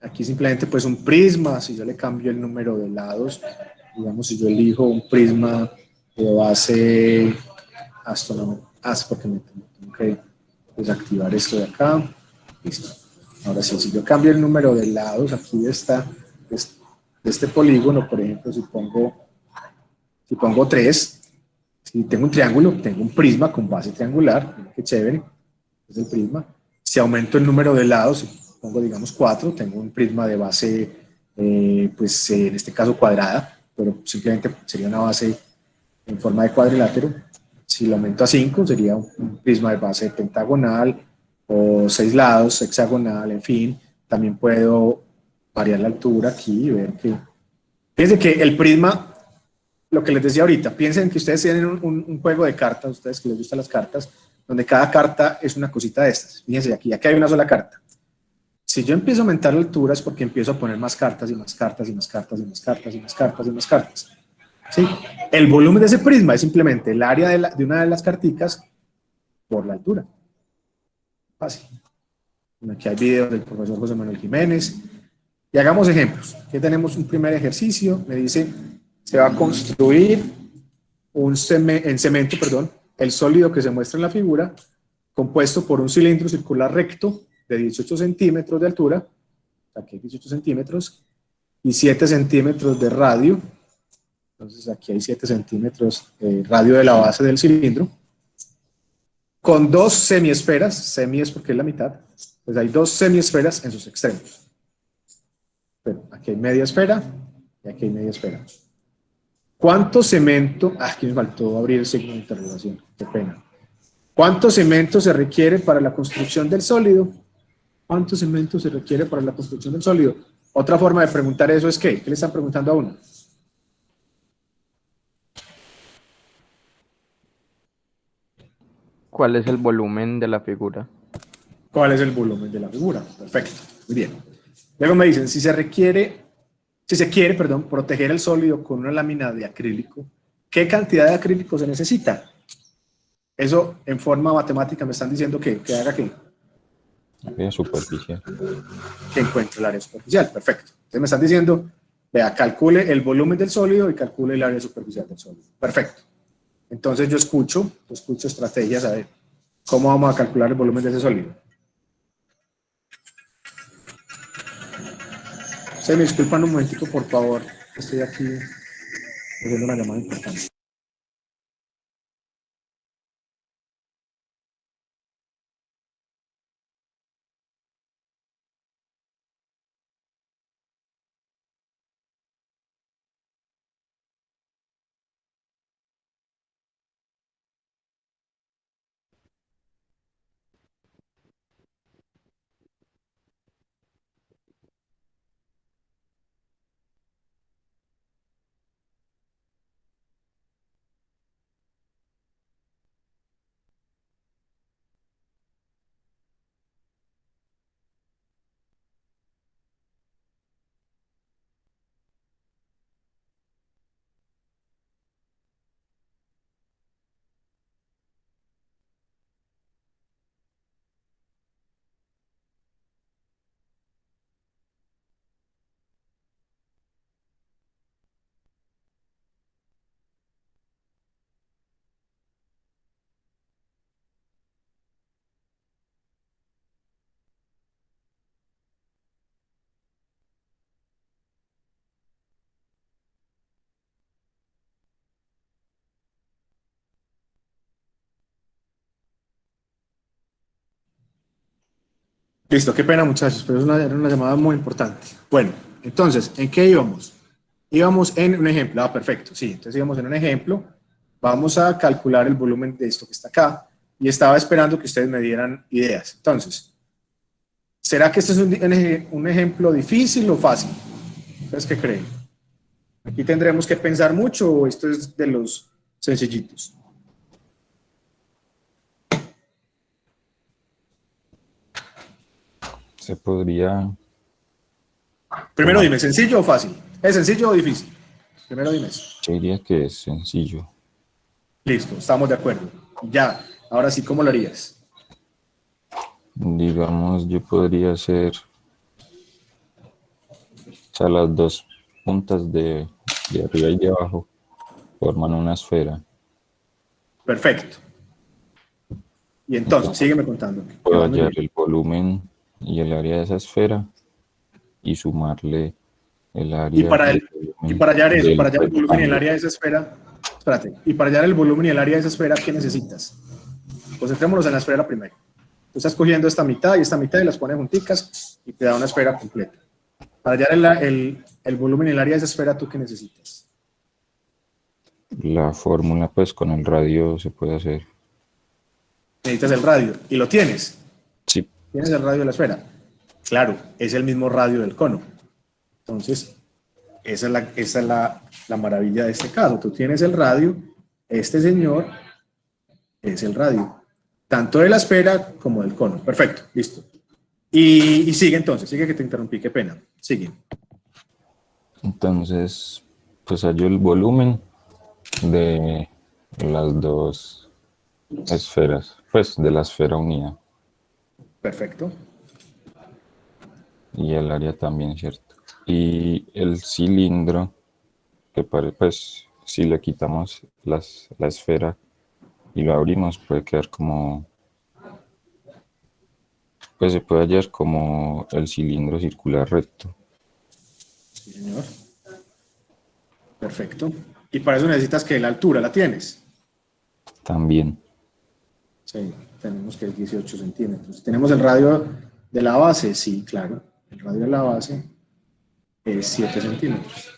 Aquí simplemente pues un prisma. Si yo le cambio el número de lados, digamos si yo elijo un prisma de base astronómica, porque me tengo que desactivar esto de acá. Listo. Ahora sí, si yo cambio el número de lados aquí de este polígono, por ejemplo, si pongo 3, si tengo un triángulo, tengo un prisma con base triangular, miren qué chévere, es el prisma. Si aumento el número de lados, si pongo digamos 4, tengo un prisma de base, pues en este caso cuadrada, pero simplemente sería una base en forma de cuadrilátero. Si lo aumento a 5, sería un prisma de base pentagonal, o 6 lados, hexagonal, en fin. También puedo variar la altura aquí y ver que... Fíjense que el prisma, lo que les decía ahorita, piensen que ustedes tienen un juego de cartas, ustedes que les gustan las cartas, donde cada carta es una cosita de estas. Fíjense, aquí hay una sola carta. Si yo empiezo a aumentar la altura es porque empiezo a poner más cartas y más cartas y más cartas y más cartas y más cartas y más cartas. ¿Sí? El volumen de ese prisma es simplemente el área de una de las carticas por la altura. Fácil. Aquí hay videos del profesor José Manuel Jiménez. Y hagamos ejemplos. Aquí tenemos un primer ejercicio. Me dice, se va a construir en cemento, el sólido que se muestra en la figura, compuesto por un cilindro circular recto de 18 centímetros de altura, aquí hay 18 centímetros, y 7 centímetros de radio. Entonces aquí hay 7 centímetros radio de la base del cilindro, con 2 semiesferas, semi es porque es la mitad, pues hay 2 semiesferas en sus extremos. Pero aquí hay media esfera y aquí hay media esfera. ¿Cuánto cemento? Aquí me faltó abrir el signo de interrogación, qué pena. ¿Cuánto cemento se requiere para la construcción del sólido? ¿Cuánto cemento se requiere para la construcción del sólido? Otra forma de preguntar eso es ¿qué? ¿Qué le están preguntando a uno? ¿Cuál es el volumen de la figura? ¿Cuál es el volumen de la figura? Perfecto, muy bien. Luego me dicen, si se quiere, proteger el sólido con una lámina de acrílico, ¿qué cantidad de acrílico se necesita? Eso en forma matemática me están diciendo que haga qué. Área superficial. Que encuentre el área superficial, perfecto. Entonces me están diciendo, vea, calcule el volumen del sólido y calcule el área superficial del sólido. Perfecto. Entonces yo escucho estrategias a ver cómo vamos a calcular el volumen de ese sólido. Se me disculpan un momentico, por favor. Estoy aquí haciendo una llamada importante. Listo, qué pena muchachos, pero era una llamada muy importante. Bueno, entonces, ¿en qué íbamos? Íbamos en un ejemplo, perfecto, sí, entonces íbamos en un ejemplo, vamos a calcular el volumen de esto que está acá, y estaba esperando que ustedes me dieran ideas. Entonces, ¿será que este es un ejemplo difícil o fácil? ¿Ustedes qué creen? ¿Aquí tendremos que pensar mucho o esto es de los sencillitos? Se podría, Primero dime, ¿sencillo o fácil? ¿Es sencillo o difícil? Primero dime eso. yo diría que es sencillo. Listo, estamos de acuerdo. Ya, ahora sí, ¿cómo lo harías? Digamos, yo podría hacer, o sea, las dos puntas de arriba y de abajo forman una esfera. Perfecto. Y entonces, sígueme contando. Puedo hallar el volumen y el área de esa esfera y sumarle el área. Y para hallar eso, para hallar el volumen y el área de esa esfera, espérate, y para hallar el volumen y el área de esa esfera, ¿qué necesitas? Concentrémonos en la esfera primero. Tú estás cogiendo esta mitad y las pones junticas y te da una esfera completa. Para hallar el volumen y el área de esa esfera, ¿tú qué necesitas? La fórmula, pues con el radio se puede hacer. Necesitas el radio. ¿Y lo tienes? Sí. ¿Tienes el radio de la esfera? Claro, es el mismo radio del cono. Entonces, esa es la maravilla de este caso. Tú tienes el radio, este señor es el radio, tanto de la esfera como del cono. Perfecto, listo. Y sigue entonces, sigue que te interrumpí, qué pena. Sigue. Entonces, pues hallo el volumen de las dos esferas, pues de la esfera unida. Perfecto. Y el área también, ¿cierto? Y el cilindro, que pues si le quitamos la esfera y lo abrimos, puede quedar como, pues se puede hallar como el cilindro circular recto. Sí, señor. Perfecto. Y para eso necesitas que la altura la tienes. También. Sí, tenemos que es 18 centímetros. ¿Tenemos el radio de la base? Sí, claro. El radio de la base es 7 centímetros.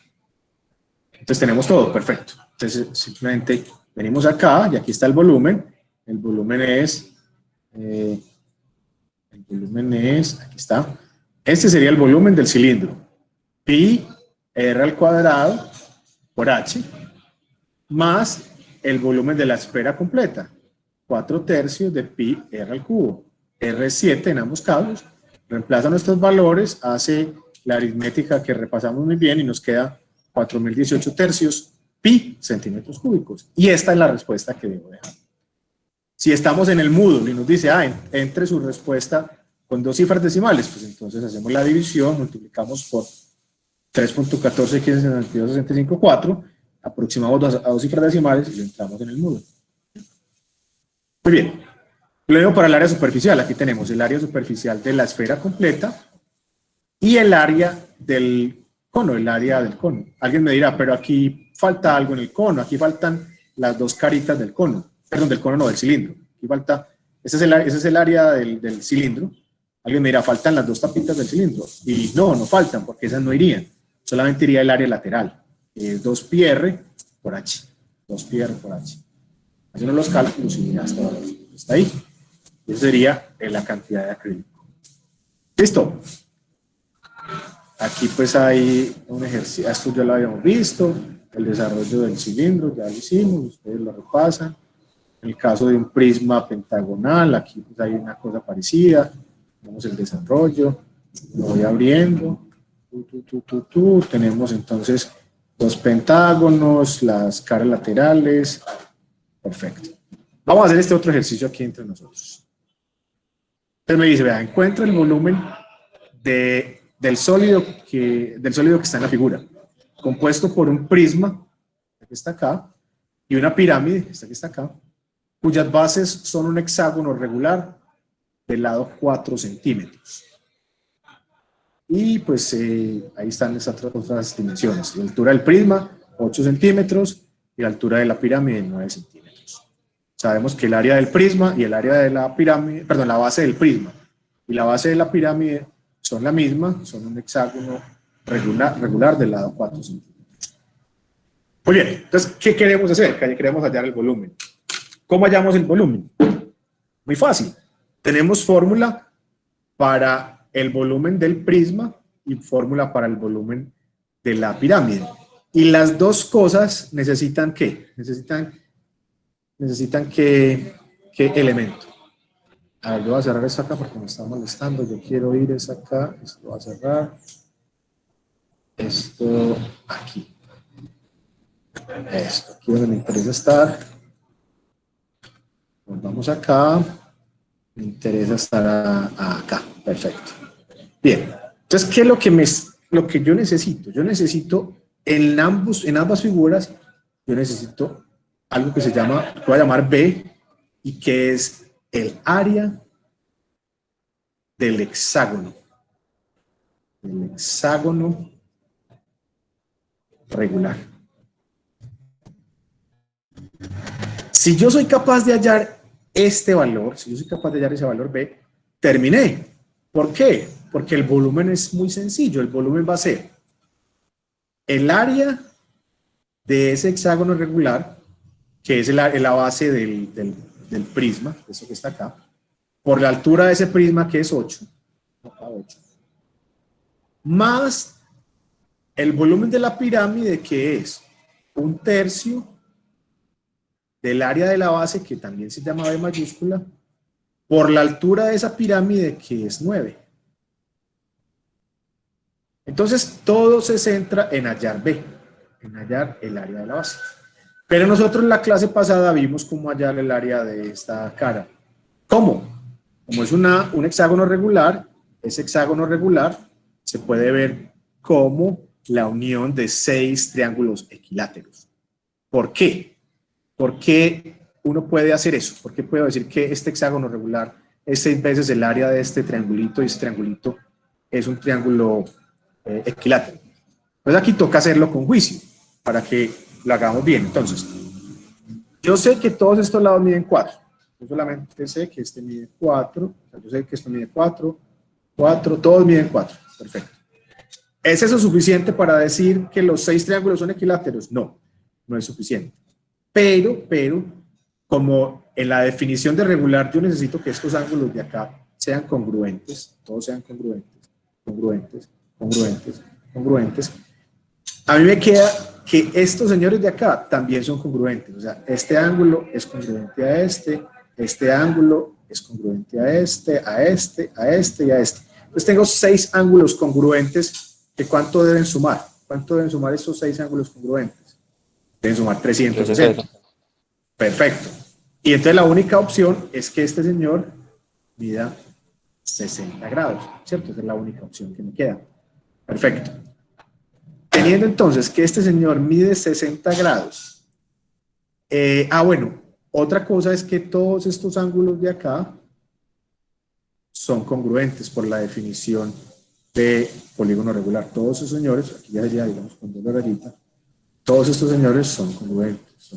Entonces tenemos todo, perfecto. Entonces simplemente venimos acá y aquí está el volumen. El volumen es, aquí está. Este sería el volumen del cilindro. Pi R al cuadrado por H más el volumen de la esfera completa. 4/3 de pi R al cubo. R es 7 en ambos casos. Reemplaza nuestros valores, hace la aritmética que repasamos muy bien y nos queda 4018 tercios pi centímetros cúbicos. Y esta es la respuesta que debo dejar. Si estamos en el Moodle y nos dice, entre su respuesta con 2 cifras decimales, pues entonces hacemos la división, multiplicamos por 3.14159265.4, aproximamos a 2 cifras decimales y lo entramos en el Moodle. Muy bien. Luego para el área superficial, aquí tenemos el área superficial de la esfera completa y el área del cono, el área del cono. Alguien me dirá, pero aquí falta algo en el cono, aquí faltan las dos caritas del cono, perdón, del cono no, del cilindro. Aquí falta, ese es el área del cilindro. Alguien me dirá, faltan las dos tapitas del cilindro. Y no faltan, porque esas no irían. Solamente iría el área lateral. 2πr por h. 2πr por h. Haciendo los cálculos y ya está ahí. Eso sería la cantidad de acrílico. ¿Listo? Aquí pues hay un ejercicio, esto ya lo habíamos visto, el desarrollo del cilindro, ya lo hicimos, ustedes lo repasan. En el caso de un prisma pentagonal, aquí pues hay una cosa parecida, tenemos el desarrollo, lo voy abriendo, tenemos entonces dos pentágonos, las caras laterales, perfecto. Vamos a hacer este otro ejercicio aquí entre nosotros. Entonces me dice, vea, encuentra el volumen del sólido que está en la figura, compuesto por un prisma, que está acá, y una pirámide, esta que está acá, cuyas bases son un hexágono regular de lado 4 centímetros. Y pues ahí están esas otras dimensiones. La altura del prisma, 8 centímetros, y la altura de la pirámide, 9 centímetros. Sabemos que el área del prisma y el área de la pirámide, perdón, la base del prisma y la base de la pirámide son la misma, son un hexágono regular del lado 4 centímetros. Muy bien, entonces, ¿qué queremos hacer? Queremos hallar el volumen. ¿Cómo hallamos el volumen? Muy fácil. Tenemos fórmula para el volumen del prisma y fórmula para el volumen de la pirámide. Y las dos cosas necesitan ¿qué? Necesitan ¿qué elemento? A ver, yo voy a cerrar esto acá porque me está molestando. Yo quiero ir es acá. Esto lo voy a cerrar. Esto aquí. Esto, aquí donde me interesa estar. Nos vamos acá. Me interesa estar acá. Perfecto. Bien. Entonces, ¿qué es lo que yo necesito? Yo necesito en ambas figuras, yo necesito algo que se llama, voy a llamar B, y que es el área del hexágono. El hexágono regular. Si yo soy capaz de hallar este valor, si yo soy capaz de hallar ese valor B, terminé. ¿Por qué? Porque el volumen es muy sencillo. El volumen va a ser el área de ese hexágono regular, que es la base del prisma, eso que está acá, por la altura de ese prisma, que es 8, más el volumen de la pirámide, que es 1/3 del área de la base, que también se llama B mayúscula, por la altura de esa pirámide, que es 9. Entonces, todo se centra en hallar B, en hallar el área de la base. Pero nosotros en la clase pasada vimos cómo hallar el área de esta cara. ¿Cómo? Como es un hexágono regular, ese hexágono regular se puede ver como la unión de 6 triángulos equiláteros. ¿Por qué? ¿Por qué uno puede hacer eso? ¿Por qué puedo decir que este hexágono regular es 6 veces el área de este triangulito y este triangulito es un triángulo equilátero? Pues aquí toca hacerlo con juicio para que lo hagamos bien. Entonces, yo sé que todos estos lados miden 4. Yo solamente sé que este mide 4. O sea, yo sé que esto mide 4, 4, todos miden 4. Perfecto. ¿Es eso suficiente para decir que los 6 triángulos son equiláteros? No, no es suficiente. Pero, como en la definición de regular yo necesito que estos ángulos de acá sean congruentes, todos sean congruentes, a mí me queda que estos señores de acá también son congruentes. O sea, este ángulo es congruente a este ángulo es congruente a este y a este. Entonces tengo 6 ángulos congruentes que ¿cuánto deben sumar? ¿Cuánto deben sumar estos 6 ángulos congruentes? Deben sumar 360. Perfecto. Y entonces la única opción es que este señor mida 60 grados, ¿cierto? Esa es la única opción que me queda. Perfecto. Teniendo entonces que este señor mide 60 grados. Bueno, otra cosa es que todos estos ángulos de acá son congruentes por la definición de polígono regular. Todos esos señores, aquí ya sería, digamos, con doble rayita, todos estos señores son congruentes.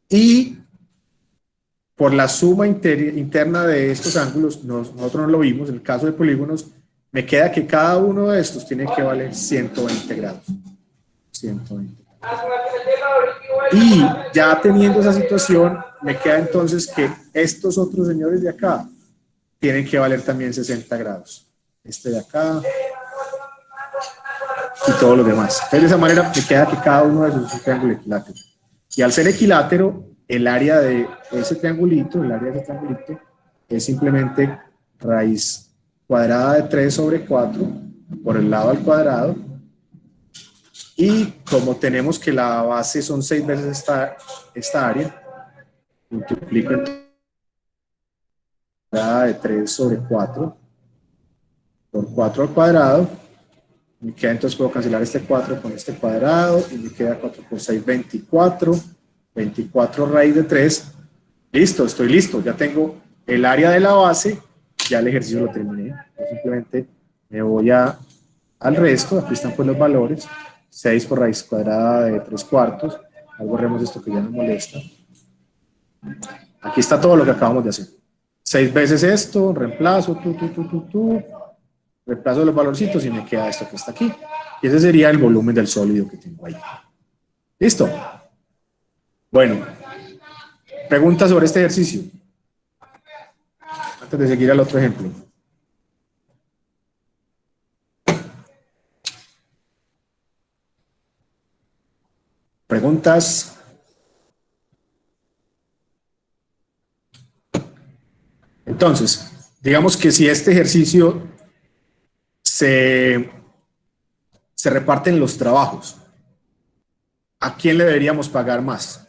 Y por la suma interna de estos ángulos, nosotros no lo vimos, en el caso de polígonos, me queda que cada uno de estos tiene que valer 120 grados. 120. Y ya teniendo esa situación, me queda entonces que estos otros señores de acá tienen que valer también 60 grados. Este de acá y todos los demás. Entonces, de esa manera me queda que cada uno de esos es un triángulo equilátero. Y al ser equilátero, el área de ese triangulito, es simplemente raíz cuadrada de 3 sobre 4 por el lado al cuadrado. Y como tenemos que la base son 6 veces esta área, multiplico entonces cuadrada de 3 sobre 4 por 4 al cuadrado. Me queda, entonces puedo cancelar este 4 con este cuadrado y me queda 4 por 6, 24. 24 raíz de 3. Listo, estoy listo. Ya tengo el área de la base. Ya el ejercicio lo terminé. Yo simplemente me voy al resto. Aquí están pues los valores. 6 por raíz cuadrada de 3 cuartos. Borremos esto que ya nos molesta. Aquí está todo lo que acabamos de hacer. 6 veces esto, reemplazo, reemplazo los valorcitos y me queda esto que está aquí. Y ese sería el volumen del sólido que tengo ahí. ¿Listo? Bueno, preguntas sobre este ejercicio. Antes de seguir al otro ejemplo. ¿Preguntas? Entonces, digamos que si este ejercicio se reparten los trabajos, ¿a quién le deberíamos pagar más?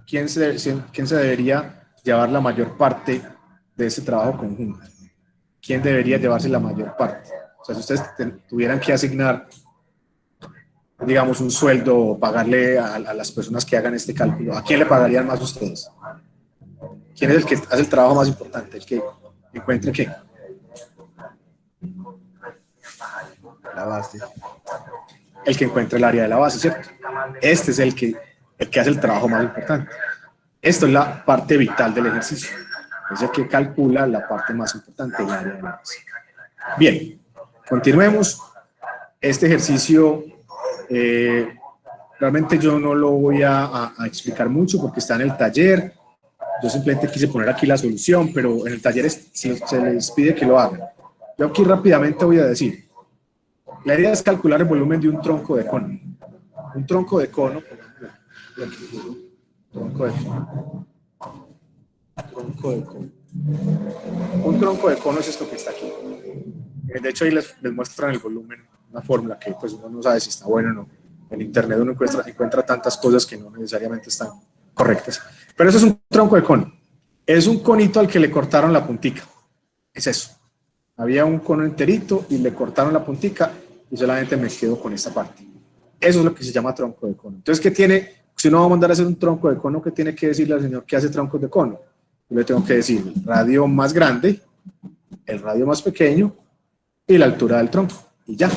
¿Quién se debería llevar la mayor parte de ese trabajo conjunto? ¿Quién debería llevarse la mayor parte? O sea, si ustedes tuvieran que asignar, digamos, un sueldo o pagarle a las personas que hagan este cálculo, ¿a quién le pagarían más ustedes? ¿Quién es el que hace el trabajo más importante? ¿El que encuentre qué? La base. El que encuentre el área de la base, ¿cierto? Este es el que hace el trabajo más importante. Esto es la parte vital del ejercicio. Es el que calcula la parte más importante, el área de la base. Bien, continuemos. Este ejercicio realmente yo no lo voy a explicar mucho porque está en el taller. Yo simplemente quise poner aquí la solución, pero en el taller se les pide que lo hagan. Yo aquí rápidamente voy a decir. La idea es calcular el volumen de un tronco de cono. Un tronco de cono, un tronco de cono es esto que está aquí. De hecho, ahí les muestran el volumen, una fórmula que pues uno no sabe si está buena o no. En internet uno encuentra tantas cosas que no necesariamente están correctas. Pero eso es un tronco de cono. Es un conito al que le cortaron la puntica. Es eso. Había un cono enterito y le cortaron la puntica y solamente me quedo con esta parte. Eso es lo que se llama tronco de cono. Entonces, ¿qué tiene? Si uno va a mandar a hacer un tronco de cono, ¿qué tiene que decirle al señor que hace troncos de cono? Yo le tengo que decir el radio más grande, el radio más pequeño y la altura del tronco. Y ya.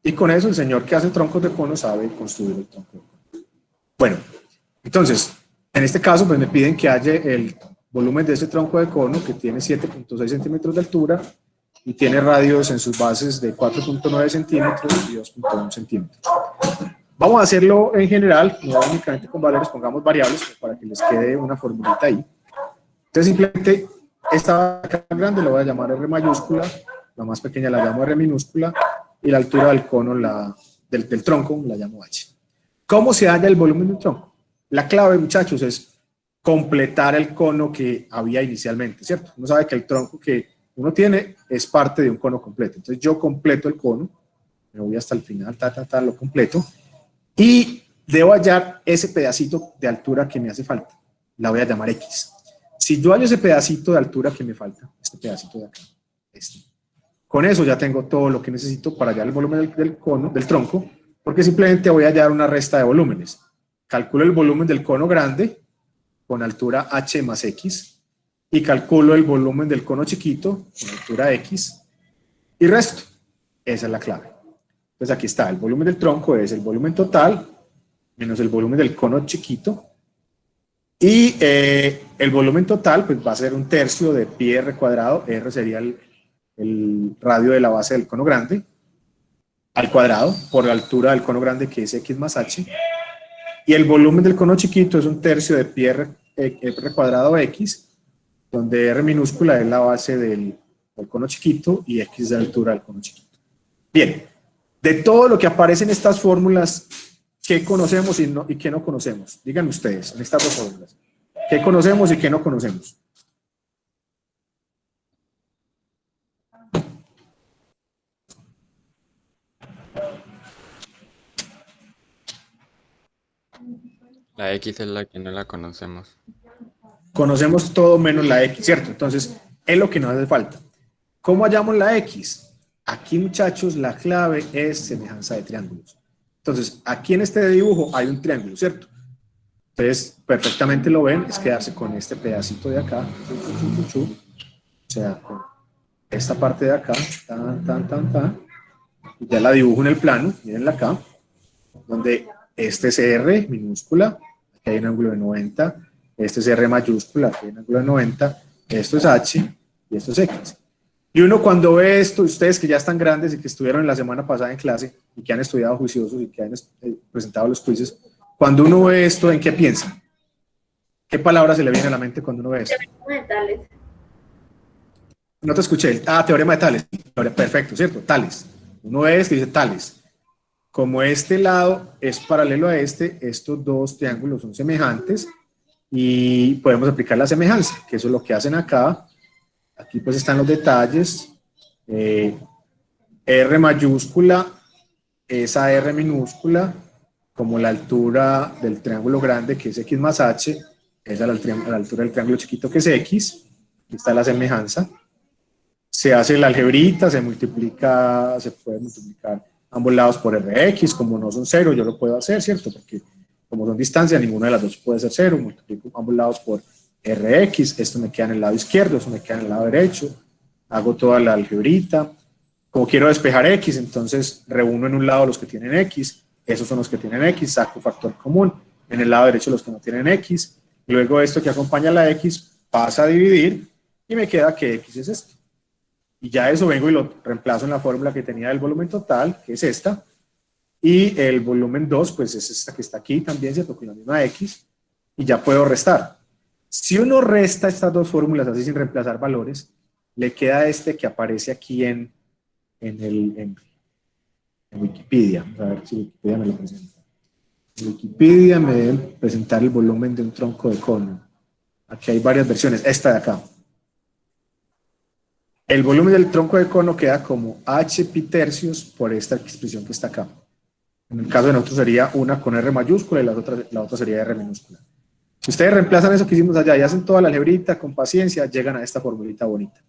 Y con eso el señor que hace troncos de cono sabe construir el tronco de cono. Bueno, entonces, en este caso, pues me piden que haya el volumen de ese tronco de cono que tiene 7.6 centímetros de altura y tiene radios en sus bases de 4.9 centímetros y 2.1 centímetros. Vamos a hacerlo en general, no únicamente con valores, pongamos variables para que les quede una formulita ahí. Entonces simplemente esta grande la voy a llamar R mayúscula, la más pequeña la llamo R minúscula y la altura del cono, del tronco, la llamo H. ¿Cómo se halla el volumen del tronco? La clave, muchachos, es completar el cono que había inicialmente, ¿cierto? Uno sabe que el tronco que uno tiene es parte de un cono completo. Entonces yo completo el cono, me voy hasta el final, lo completo, y debo hallar ese pedacito de altura que me hace falta. La voy a llamar X. Si yo hallo ese pedacito de altura que me falta, este pedacito de acá, con eso ya tengo todo lo que necesito para hallar el volumen del cono, del tronco, porque simplemente voy a hallar una resta de volúmenes. Calculo el volumen del cono grande con altura H más X y calculo el volumen del cono chiquito con altura X y resto. Esa es la clave. Entonces aquí está, el volumen del tronco es el volumen total menos el volumen del cono chiquito y el volumen total pues va a ser un tercio de pi r cuadrado, r sería el radio de la base del cono grande, al cuadrado por la altura del cono grande que es X más H, y el volumen del cono chiquito es un tercio de pi r cuadrado X, donde r minúscula es la base del cono chiquito y X es la altura del cono chiquito. Bien, de todo lo que aparece en estas fórmulas, ¿qué conocemos y qué no conocemos? Díganme ustedes, en estas dos fórmulas. ¿Qué conocemos y qué no conocemos? La X es la que no la conocemos. Conocemos todo menos la X, ¿cierto? Entonces, es lo que nos hace falta. ¿Cómo hallamos la X? Aquí, muchachos, la clave es semejanza de triángulos. Entonces, aquí en este dibujo hay un triángulo, ¿cierto? Entonces, perfectamente lo ven, es quedarse con este pedacito de acá, o sea, con esta parte de acá, ya la dibujo en el plano, mírenla acá, donde este es R minúscula, aquí hay un ángulo de 90, este es R mayúscula, aquí hay un ángulo de 90, esto es H y esto es X. Y uno cuando ve esto, ustedes que ya están grandes y que estuvieron la semana pasada en clase y que han estudiado juiciosos y que han presentado los quizzes, cuando uno ve esto, ¿en qué piensa? ¿Qué palabra se le viene a la mente cuando uno ve esto? Teorema de Tales. No te escuché. Teorema de Tales. Perfecto, ¿cierto? Tales. Uno ve esto y dice Tales. Como este lado es paralelo a este, estos dos triángulos son semejantes y podemos aplicar la semejanza, que eso es lo que hacen acá. Aquí pues están los detalles. R mayúscula es a R minúscula, como la altura del triángulo grande, que es X más H, es a la altura del triángulo chiquito, que es X. Aquí está la semejanza. Se hace la algebrita, se puede multiplicar ambos lados por Rx, como no son cero, yo lo puedo hacer, ¿cierto? Porque como son distancias, ninguna de las dos puede ser cero, multiplico ambos lados por Rx, esto me queda en el lado izquierdo, esto me queda en el lado derecho, hago toda la algebrita, como quiero despejar X, entonces reúno en un lado los que tienen X, esos son los que tienen X, saco factor común, en el lado derecho los que no tienen X, luego esto que acompaña a la X pasa a dividir y me queda que X es esto. Y ya eso vengo y lo reemplazo en la fórmula que tenía del volumen total, que es esta, y el volumen 2, pues es esta que está aquí también, ¿cierto? Con la misma X, y ya puedo restar. Si uno resta estas dos fórmulas así sin reemplazar valores, le queda este que aparece aquí en Wikipedia. Vamos a ver si Wikipedia me lo presenta. En Wikipedia me debe presentar el volumen de un tronco de cono. Aquí hay varias versiones, esta de acá. El volumen del tronco de cono queda como h pi tercios por esta expresión que está acá. En el caso de nosotros sería una con R mayúscula y la otra sería R minúscula. Si ustedes reemplazan eso que hicimos allá y hacen toda la algebrita con paciencia, llegan a esta formulita bonita.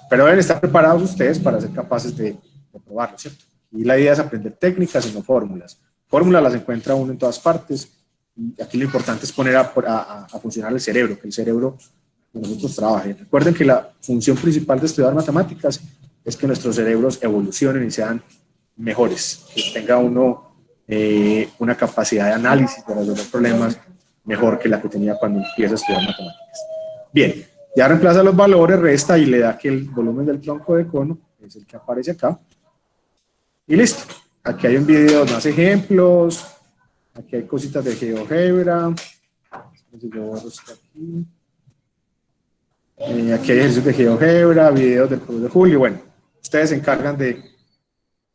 Pero deben estar preparados ustedes para ser capaces de probarlo, ¿cierto? Y la idea es aprender técnicas y no fórmulas. Fórmulas las encuentra uno en todas partes. Y aquí lo importante es poner a funcionar el cerebro, que el cerebro de nosotros trabaje. Recuerden que la función principal de estudiar matemáticas es que nuestros cerebros evolucionen y sean mejores, que tenga uno una capacidad de análisis, de resolver problemas mejor que la que tenía cuando empieza a estudiar matemáticas. Bien, ya reemplaza los valores, resta y le da que el volumen del tronco de cono es el que aparece acá. Y listo. Aquí hay un video de más ejemplos. Aquí hay cositas de GeoGebra. Aquí hay ejercicios de GeoGebra, videos del profesor Julio. Bueno, ustedes se encargan de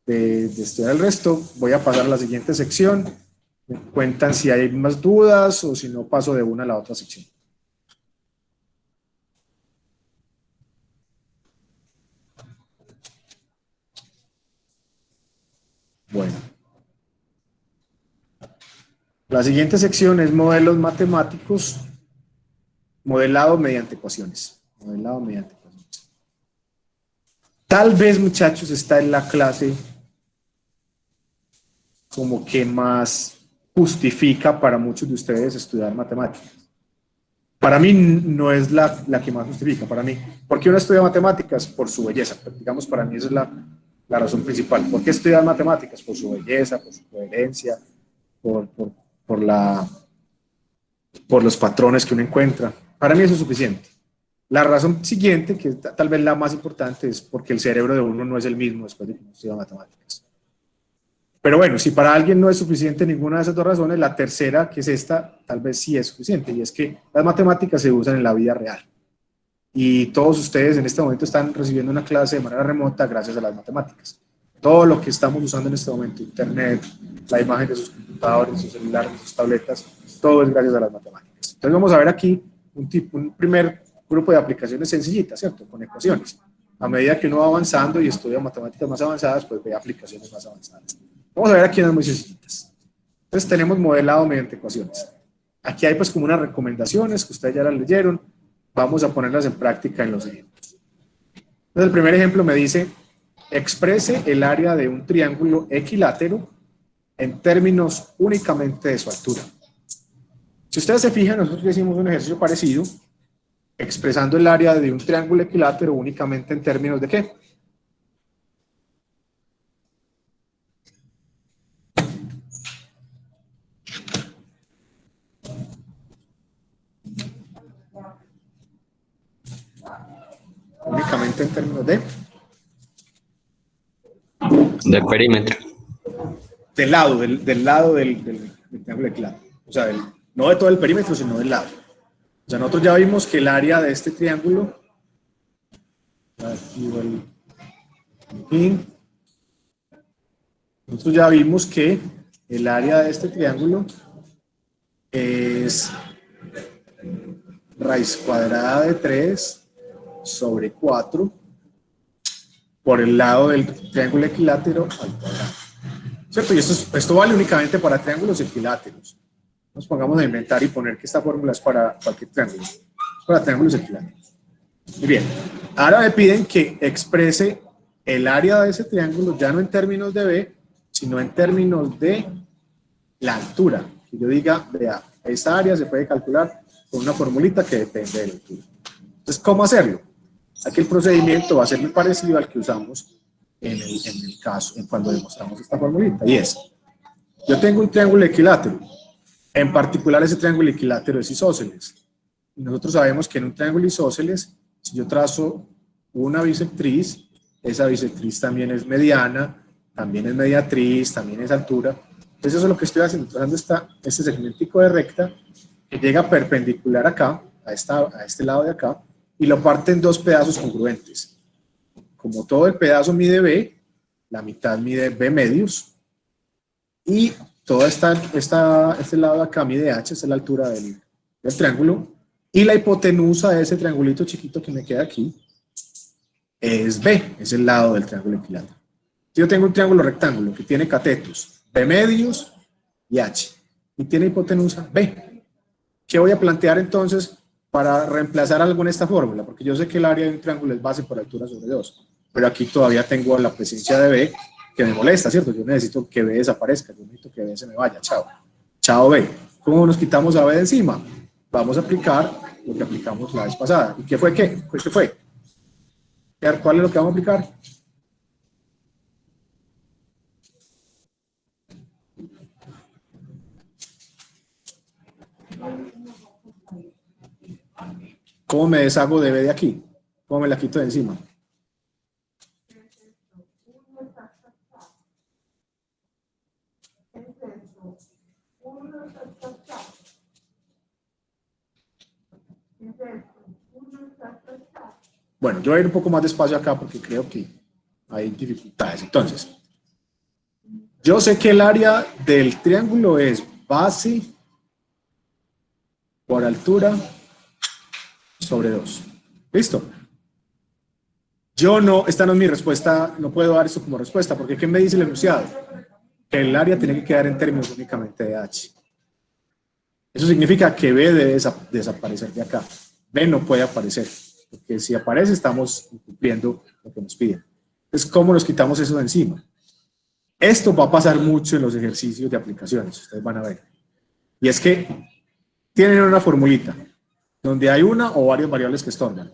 estudiar el resto. Voy a pasar a la siguiente sección. Me cuentan si hay más dudas o si no paso de una a la otra sección. Bueno. La siguiente sección es modelos matemáticos, modelado mediante ecuaciones. Modelado mediante ecuaciones. Tal vez, muchachos, está en la clase como que más justifica para muchos de ustedes estudiar matemáticas. Para mí no es la que más justifica, para mí. ¿Por qué uno estudia matemáticas? Por su belleza. Digamos, para mí esa es la razón principal. ¿Por qué estudiar matemáticas? Por su belleza, por su coherencia, por los patrones que uno encuentra. Para mí eso es suficiente. La razón siguiente, que es tal vez la más importante, es porque el cerebro de uno no es el mismo después de que uno estudia matemáticas. Pero bueno, si para alguien no es suficiente ninguna de esas dos razones, la tercera, que es esta, tal vez sí es suficiente, y es que las matemáticas se usan en la vida real. Y todos ustedes en este momento están recibiendo una clase de manera remota gracias a las matemáticas. Todo lo que estamos usando en este momento, internet, la imagen de sus computadores, de sus celulares, de sus tabletas, todo es gracias a las matemáticas. Entonces vamos a ver aquí un primer grupo de aplicaciones sencillitas, ¿cierto? Con ecuaciones. A medida que uno va avanzando y estudia matemáticas más avanzadas, pues ve aplicaciones más avanzadas. Vamos a ver aquí unas muy sencillitas. Entonces tenemos modelado mediante ecuaciones. Aquí hay pues como unas recomendaciones que ustedes ya las leyeron. Vamos a ponerlas en práctica en los ejemplos. Entonces el primer ejemplo me dice, exprese el área de un triángulo equilátero en términos únicamente de su altura. Si ustedes se fijan, nosotros hicimos un ejercicio parecido, expresando el área de un triángulo equilátero únicamente en términos de ¿qué? únicamente en términos De perímetro. del lado, del lado del triángulo equilátero. O sea, no de todo el perímetro, sino del lado. O sea, nosotros ya vimos que el área de este triángulo, aquí va el pin. Nosotros ya vimos que el área de este triángulo es raíz cuadrada de 3 sobre 4 por el lado del triángulo equilátero al cuadrado. ¿Cierto? Y esto vale únicamente para triángulos equiláteros. Nos pongamos a inventar y poner que esta fórmula es para cualquier triángulo. Es para triángulos equiláteros. Muy bien. Ahora me piden que exprese el área de ese triángulo ya no en términos de B, sino en términos de la altura. Que yo diga, vea, esta área se puede calcular con una formulita que depende de la altura. Entonces, ¿cómo hacerlo? Aquí el procedimiento va a ser muy parecido al que usamos en el caso, cuando demostramos esta formulita. Y es, yo tengo un triángulo equilátero. En particular, ese triángulo equilátero es isósceles. Y nosotros sabemos que en un triángulo isósceles, si yo trazo una bisectriz, esa bisectriz también es mediana, también es mediatriz, también es altura. Entonces eso es lo que estoy haciendo, trazando este segmentico de recta que llega perpendicular acá, a este lado de acá, y lo parte en dos pedazos congruentes. Como todo el pedazo mide B, la mitad mide B medios, y todo este lado de acá mide H, esa es la altura del triángulo, y la hipotenusa de ese triangulito chiquito que me queda aquí es B, es el lado del triángulo equilátero. Yo tengo un triángulo rectángulo que tiene catetos B medios y H, y tiene hipotenusa B. ¿Qué voy a plantear entonces para reemplazar algo en esta fórmula? Porque yo sé que el área de un triángulo es base por altura sobre 2, pero aquí todavía tengo la presencia de B que me molesta, ¿cierto? Yo necesito que B desaparezca, yo necesito que B se me vaya, chao. Chao B. ¿Cómo nos quitamos a B de encima? Vamos a aplicar lo que aplicamos la vez pasada. ¿Y qué fue qué? ¿Qué fue? ¿Cuál es lo que vamos a aplicar? ¿Cómo me deshago de B de aquí? ¿Cómo me la quito de encima? Bueno, yo voy a ir un poco más despacio acá porque creo que hay dificultades. Entonces, yo sé que el área del triángulo es base por altura sobre 2. ¿Listo? Yo no, esta no es mi respuesta, no puedo dar esto como respuesta, porque ¿qué me dice el enunciado? Que el área tiene que quedar en términos únicamente de H. Eso significa que B debe desaparecer de acá. B no puede aparecer, porque si aparece estamos incumpliendo lo que nos piden. Entonces, ¿cómo nos quitamos eso de encima? Esto va a pasar mucho en los ejercicios de aplicaciones, ustedes van a ver. Y es que tienen una formulita donde hay una o varias variables que estorban.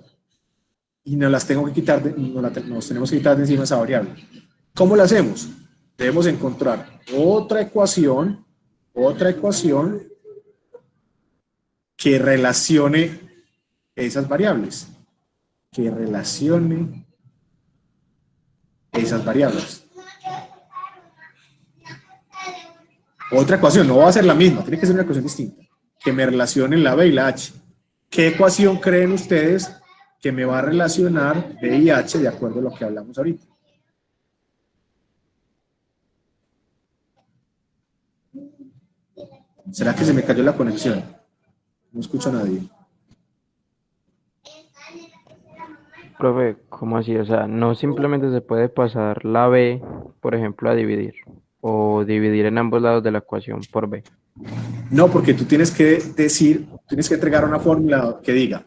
Y nos las tengo que quitar, nos tenemos que quitar de encima esa variable. ¿Cómo la hacemos? Debemos encontrar otra ecuación que relacione esas variables. Otra ecuación, no va a ser la misma, tiene que ser una ecuación distinta, que me relacione la B y la H. ¿Qué ecuación creen ustedes que me va a relacionar B y H de acuerdo a lo que hablamos ahorita? ¿Será que se me cayó la conexión? No escucho a nadie. Profe, ¿cómo así? O sea, no simplemente se puede pasar la B, por ejemplo, a dividir, o dividir en ambos lados de la ecuación por B. No, porque tú tienes que decir, tienes que entregar una fórmula que diga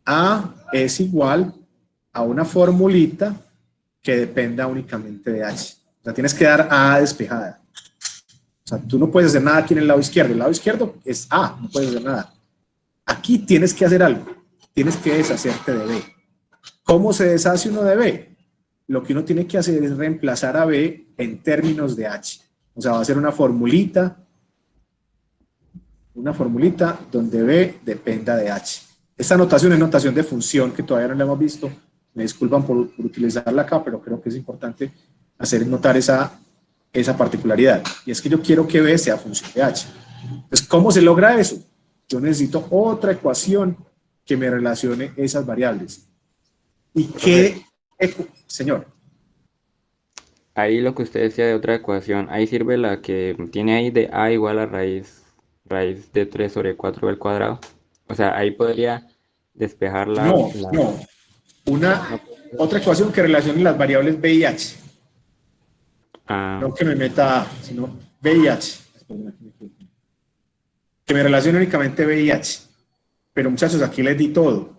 A es igual a una formulita que dependa únicamente de H. O sea, tienes que dar A despejada. O sea, tú no puedes hacer nada aquí en el lado izquierdo. El lado izquierdo es A, no puedes hacer nada. Aquí tienes que hacer algo. Tienes que deshacerte de B. ¿Cómo se deshace uno de B? Lo que uno tiene que hacer es reemplazar a B en términos de H. O sea, va a ser una formulita donde B dependa de H. Esta notación es notación de función que todavía no la hemos visto. Me disculpan por utilizarla acá, pero creo que es importante hacer notar esa particularidad. Y es que yo quiero que B sea función de H. Entonces, ¿cómo se logra eso? Yo necesito otra ecuación que me relacione esas variables. ¿Y qué? Señor. Ahí lo que usted decía de otra ecuación, ahí sirve la que tiene ahí de A igual a raíz de 3 sobre 4 al cuadrado. O sea, ahí podría despejar No. Otra ecuación que relacione las variables B y H. No que me meta A, sino B y H. Que me relacione únicamente B y H. Pero muchachos, aquí les di todo.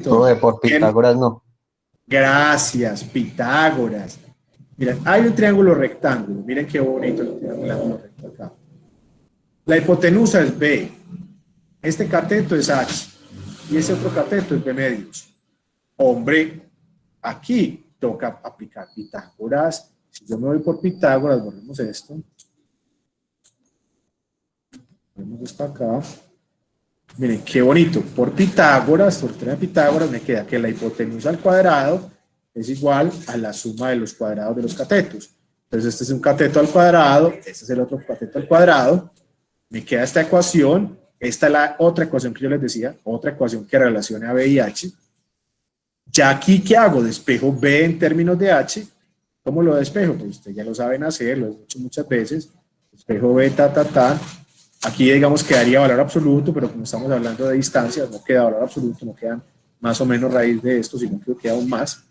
Todo por Pitágoras no. Gracias, Pitágoras. Miren, hay un triángulo rectángulo. Miren qué bonito el triángulo rectángulo acá. La hipotenusa es B. Este cateto es H. Y ese otro cateto es B medios. Hombre, aquí toca aplicar Pitágoras. Si yo me voy por Pitágoras, borremos esto. Ponemos esto acá. Miren, qué bonito. Por Pitágoras, por teorema de Pitágoras, me queda que la hipotenusa al cuadrado es igual a la suma de los cuadrados de los catetos. Entonces, este es un cateto al cuadrado, este es el otro cateto al cuadrado. Me queda esta ecuación. Esta es la otra ecuación que yo les decía, otra ecuación que relacione a B y H. Ya aquí, ¿qué hago? Despejo B en términos de H. ¿Cómo lo despejo? Pues ustedes ya lo saben hacer, lo he hecho muchas veces. Despejo B, Aquí, digamos, quedaría valor absoluto, pero como estamos hablando de distancias, no queda valor absoluto, no quedan más o menos raíz de esto, sino que queda aún más.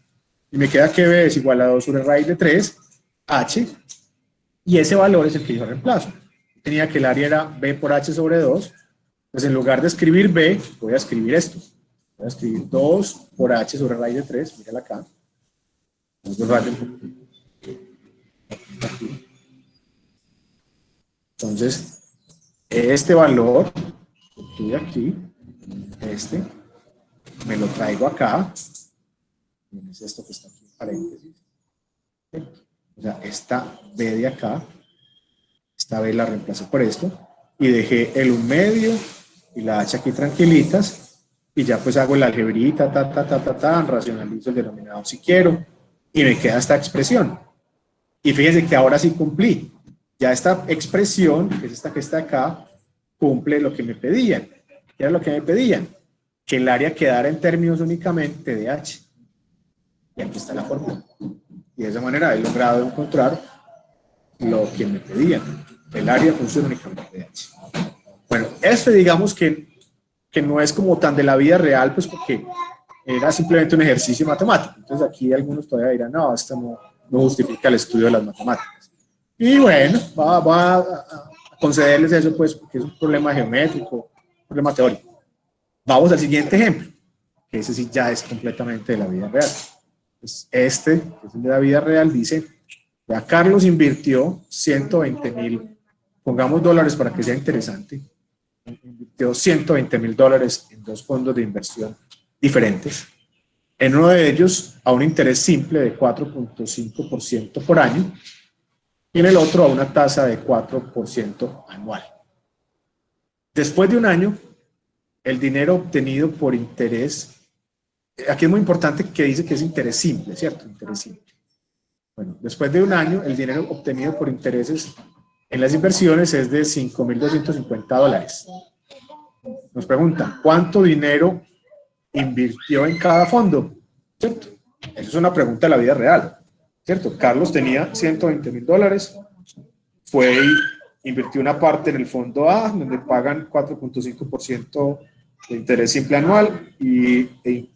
Y me queda que B es igual a 2 sobre raíz de 3, H, y ese valor es el que yo reemplazo. Tenía que el área era B por H sobre 2, pues en lugar de escribir B, voy a escribir esto. Voy a escribir 2 por H sobre raíz de 3, mírala acá. Entonces, este valor, estoy aquí, me lo traigo acá, es esto que está aquí en paréntesis, o sea, esta B de acá, esta B la reemplacé por esto, y dejé el 1 medio y la H aquí tranquilitas, y ya pues hago la algebrita, racionalizo el denominador si quiero, y me queda esta expresión. Y fíjense que ahora sí cumplí. Ya esta expresión, que es esta que está acá, cumple lo que me pedían. ¿Qué era lo que me pedían? Que el área quedara en términos únicamente de H. Y aquí está la fórmula. Y de esa manera he logrado encontrar lo que me pedían. El área funciona únicamente de H. Bueno, esto digamos que no es como tan de la vida real, pues porque era simplemente un ejercicio matemático. Entonces aquí algunos todavía dirán, no, esto no justifica el estudio de las matemáticas. Y bueno, va a concederles eso, pues, porque es un problema geométrico, un problema teórico. Vamos al siguiente ejemplo, que ese sí ya es completamente de la vida real. Pues que es el de la vida real, dice, ya Carlos invirtió 120,000, pongamos dólares para que sea interesante, invirtió 120,000 dólares en 2 fondos de inversión diferentes. En uno de ellos a un interés simple de 4.5% por año, y en el otro a una tasa de 4% anual. Después de un año, el dinero obtenido por interés, aquí es muy importante que dice que es interés simple, ¿cierto? Interés simple. Bueno, después de un año, el dinero obtenido por intereses en las inversiones es de 5.250 dólares. Nos preguntan, ¿cuánto dinero invirtió en cada fondo? ¿Cierto? Esa es una pregunta de la vida real. ¿Cierto? Carlos tenía 120,000 dólares, fue y invirtió una parte en el fondo A, donde pagan 4.5% de interés simple anual, e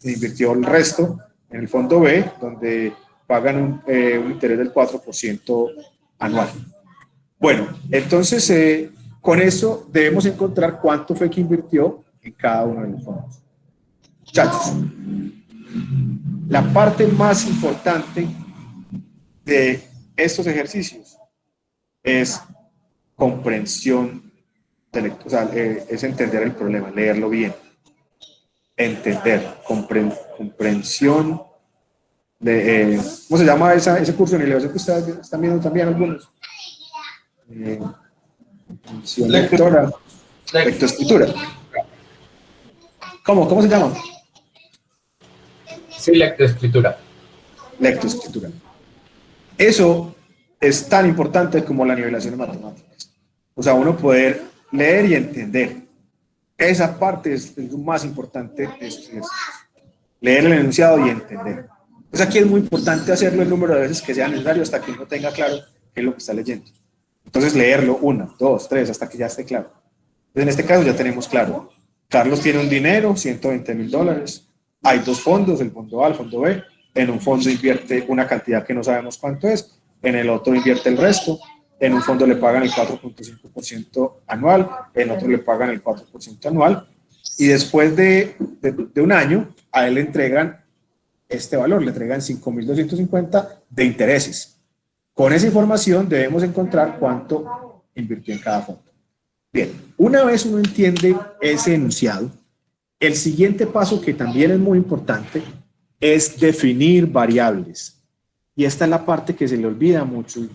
invirtió el resto en el fondo B, donde pagan un interés del 4% anual. Bueno, entonces con eso debemos encontrar cuánto fue que invirtió en cada uno de los fondos. Muchachos, la parte más importante de estos ejercicios es comprensión o sea, es entender el problema, leerlo bien, entender, comprensión de, ¿cómo se llama ese curso en el que ustedes están viendo también algunos? Comprensión lectora, lectoescritura. ¿Cómo se llama? Sí, lectoescritura. Lectoescritura. Eso es tan importante como la nivelación en matemáticas. O sea, uno poder leer y entender. Esa parte es lo más importante de estos ejercicios. Leer el enunciado y entender. Pues aquí es muy importante hacerlo el número de veces que sea necesario hasta que uno tenga claro qué es lo que está leyendo. Entonces leerlo 1, 2, 3, hasta que ya esté claro. Entonces en este caso ya tenemos claro. Carlos tiene un dinero, $120,000. Hay dos fondos, el fondo A, el fondo B. En un fondo invierte una cantidad que no sabemos cuánto es, en el otro invierte el resto. En un fondo le pagan el 4.5% anual, en otro le pagan el 4% anual. Y después de un año, a él le entregan este valor, le entregan 5.250 de intereses. Con esa información debemos encontrar cuánto invirtió en cada fondo. Bien, una vez uno entiende ese enunciado, el siguiente paso, que también es muy importante, es definir variables. Y esta es la parte que se le olvida a muchos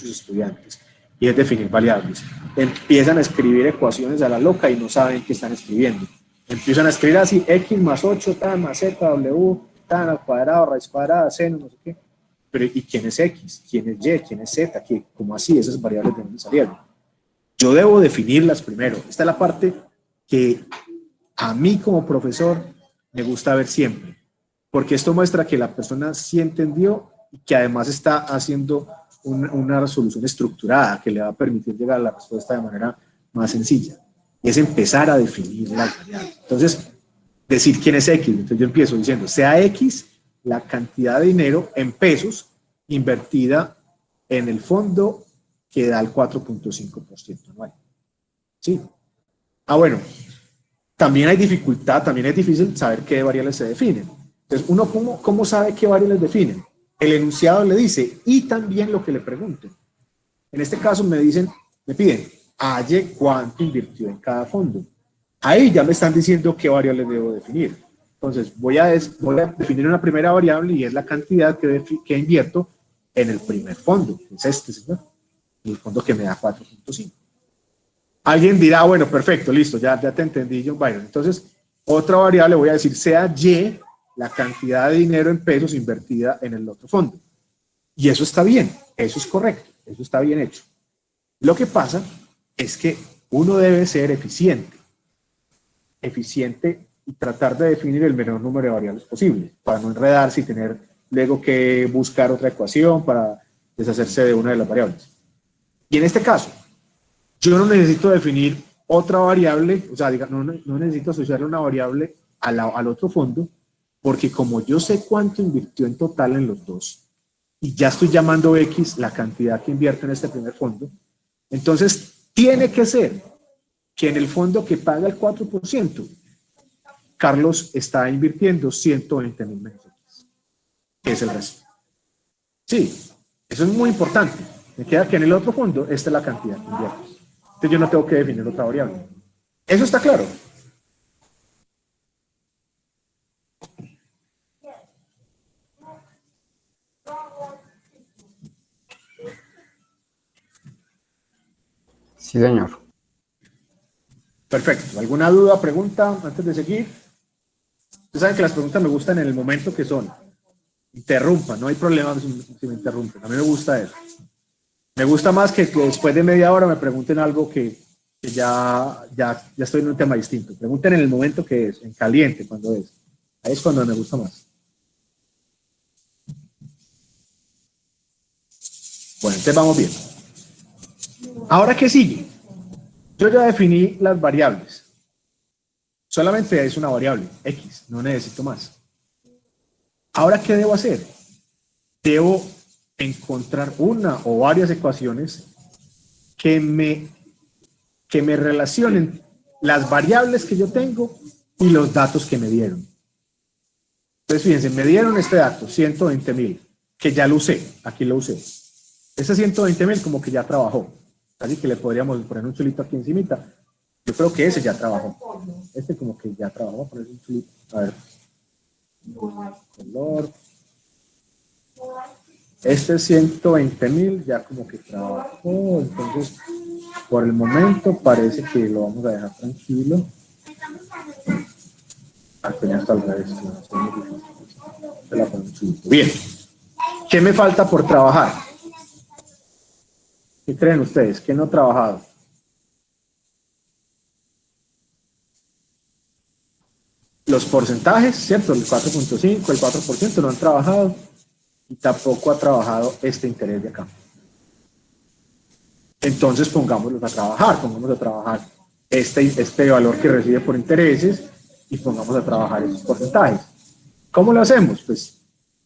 estudiantes, y es definir variables. Empiezan a escribir ecuaciones a la loca y no saben qué están escribiendo. Empiezan a escribir así, x más 8, tan más z, w, tan al cuadrado, raíz cuadrada, seno, no sé qué. Pero ¿y quién es x? ¿Quién es y? ¿Quién es z? ¿Cómo así? Esas variables de dónde salieron. Yo debo definirlas primero. Esta es la parte que a mí como profesor me gusta ver siempre, porque esto muestra que la persona sí entendió y que además está haciendo una resolución estructurada que le va a permitir llegar a la respuesta de manera más sencilla. Y es empezar a definir las variables. Entonces, decir quién es X. Entonces yo empiezo diciendo, sea X la cantidad de dinero en pesos invertida en el fondo que da el 4.5% anual. ¿Sí? Bueno, también hay dificultad, también es difícil saber qué variables se definen. Entonces, uno, ¿cómo sabe qué variables definen? El enunciado le dice, y también lo que le pregunten. En este caso me piden, halle cuánto invirtió en cada fondo. Ahí ya me están diciendo qué variables debo definir. Entonces, voy a definir una primera variable y es la cantidad que invierto en el primer fondo, que es este, señor, el fondo que me da 4.5. Alguien dirá, bueno, perfecto, listo, ya te entendí, John Byron. Entonces, otra variable voy a decir, sea Y la cantidad de dinero en pesos invertida en el otro fondo. Y eso está bien, eso es correcto, eso está bien hecho. Lo que pasa es que uno debe ser eficiente y tratar de definir el menor número de variables posible, para no enredarse y tener luego que buscar otra ecuación para deshacerse de una de las variables. Y en este caso, yo no necesito definir otra variable, o sea, no necesito asociarle una variable al otro fondo, porque como yo sé cuánto invirtió en total en los dos, y ya estoy llamando X la cantidad que invierto en este primer fondo, entonces tiene que ser que en el fondo que paga el 4%, Carlos está invirtiendo 120,000 menos X, que es el resto. Sí, eso es muy importante. Me queda que en el otro fondo esta es la cantidad que invierto. Entonces yo no tengo que definir otra variable. ¿Eso está claro? Sí, señor. Perfecto. ¿Alguna duda, pregunta antes de seguir? Ustedes saben que las preguntas me gustan en el momento que son. Interrumpan, no hay problema si me interrumpen. A mí me gusta eso. Me gusta más que después de media hora me pregunten algo que ya estoy en un tema distinto. Pregunten en el momento que es, en caliente, cuando es. Ahí es cuando me gusta más. Bueno, entonces vamos bien. Ahora, ¿qué sigue? Yo ya definí las variables. Solamente es una variable, X, no necesito más. Ahora, ¿qué debo hacer? Debo encontrar una o varias ecuaciones que me relacionen las variables que yo tengo y los datos que me dieron. Entonces, fíjense, me dieron este dato, 120,000, que ya lo usé, aquí lo usé. Ese 120,000 como que ya trabajó. Así que le podríamos poner un chulito aquí encimita. Yo creo que ese ya trabajó. Este como que ya trabajó. Voy a poner un chulito. A ver. Color. Este 120,000 ya como que trabajó. Entonces, por el momento parece que lo vamos a dejar tranquilo. Aquí ya está al revés. Se la ponemos junto. Bien. ¿Qué me falta por trabajar? ¿Qué creen ustedes? ¿Qué no he trabajado? Los porcentajes, ¿cierto? El 4.5, el 4% no han trabajado y tampoco ha trabajado este interés de acá. Entonces pongámoslos a trabajar, pongamos a trabajar este valor que recibe por intereses y pongamos a trabajar esos porcentajes. ¿Cómo lo hacemos? Pues,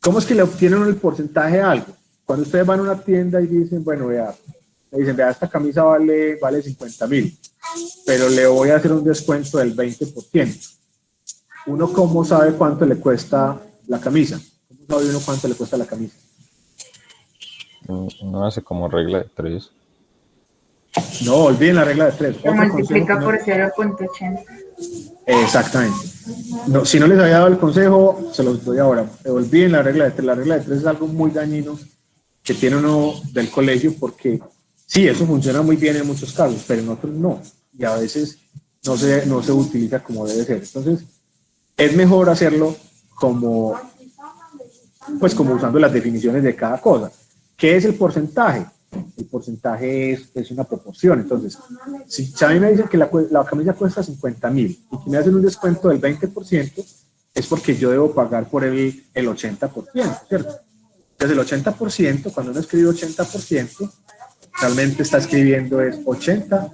¿cómo es que le obtienen el porcentaje a algo? Cuando ustedes van a una tienda y dicen, bueno, vea, le dicen, vea, esta camisa vale 50.000, pero le voy a hacer un descuento del 20%. ¿Uno cómo sabe cuánto le cuesta la camisa? ¿Cómo sabe uno cuánto le cuesta la camisa? No hace como regla de 3. No, olviden la regla de 3. Se multiplica por 0.80. Exactamente. No, si no les había dado el consejo, se los doy ahora. Olviden la regla de 3. La regla de 3 es algo muy dañino que tiene uno del colegio porque sí, eso funciona muy bien en muchos casos, pero en otros no. Y a veces no se utiliza como debe ser. Entonces, es mejor hacerlo como usando las definiciones de cada cosa. ¿Qué es el porcentaje? El porcentaje es una proporción. Entonces, si a mí me dicen que la camisa cuesta 50.000 y que me hacen un descuento del 20%, es porque yo debo pagar por el 80%, ¿cierto? Entonces, el 80%, cuando uno escribe 80%, realmente está escribiendo es 80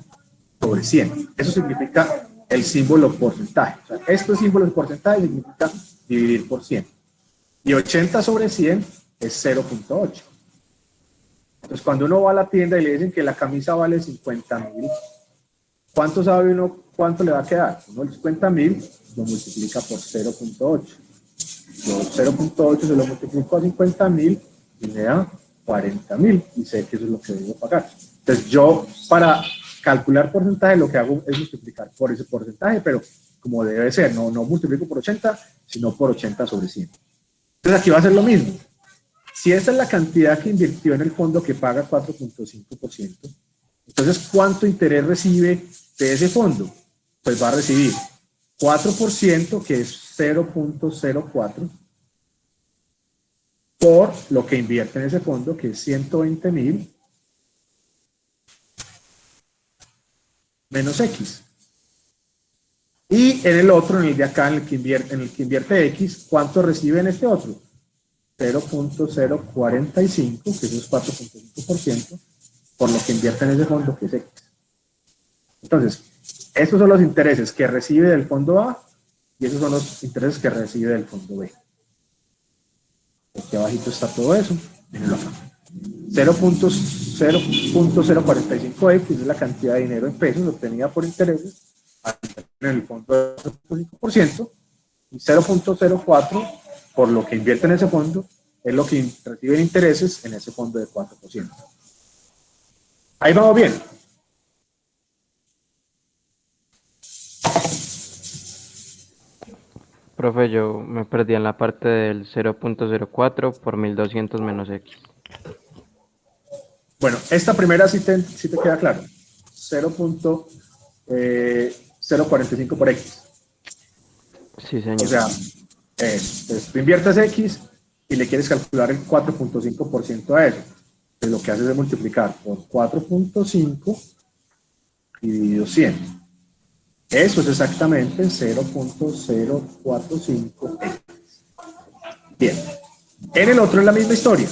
sobre 100. Eso significa el símbolo porcentaje. O sea, estos símbolos de porcentaje significa dividir por 100. Y 80 sobre 100 es 0.8. Entonces, cuando uno va a la tienda y le dicen que la camisa vale 50.000, ¿cuánto sabe uno cuánto le va a quedar? Uno el 50.000 lo multiplica por 0.8. 0.8 se lo multiplico a 50.000 y me da 40.000 y sé que eso es lo que debo pagar. Entonces, yo para calcular porcentaje lo que hago es multiplicar por ese porcentaje, pero como debe ser, no multiplico por 80, sino por 80 sobre 100. Entonces, aquí va a ser lo mismo. Si esta es la cantidad que invirtió en el fondo que paga 4.5%, entonces, ¿cuánto interés recibe de ese fondo? Pues va a recibir 4%, que es 0.04, por lo que invierte en ese fondo, que es 120.000, menos X. Y en el otro, en el de acá, en el que invierte X, ¿cuánto recibe en este otro? 0.045, que eso es 4.5%, por lo que invierte en ese fondo, que es X. Entonces, estos son los intereses que recibe del fondo A y esos son los intereses que recibe del fondo B. Aquí abajito está todo eso. Mírenlo acá. 0.045X es la cantidad de dinero en pesos obtenida por intereses en el fondo del 4.5%, y 0.04 por lo que invierte en ese fondo es lo que recibe en intereses en ese fondo de 4%. Ahí vamos bien. Profe, yo me perdí en la parte del 0.04 por 1200 menos X. Bueno, esta primera sí te queda claro. 0.045 por X. Sí, señor. O sea, tú inviertes X y le quieres calcular el 4.5% a eso. Entonces lo que haces es multiplicar por 4.5 dividido 100. Eso es exactamente 0.045X. Bien. En el otro es la misma historia,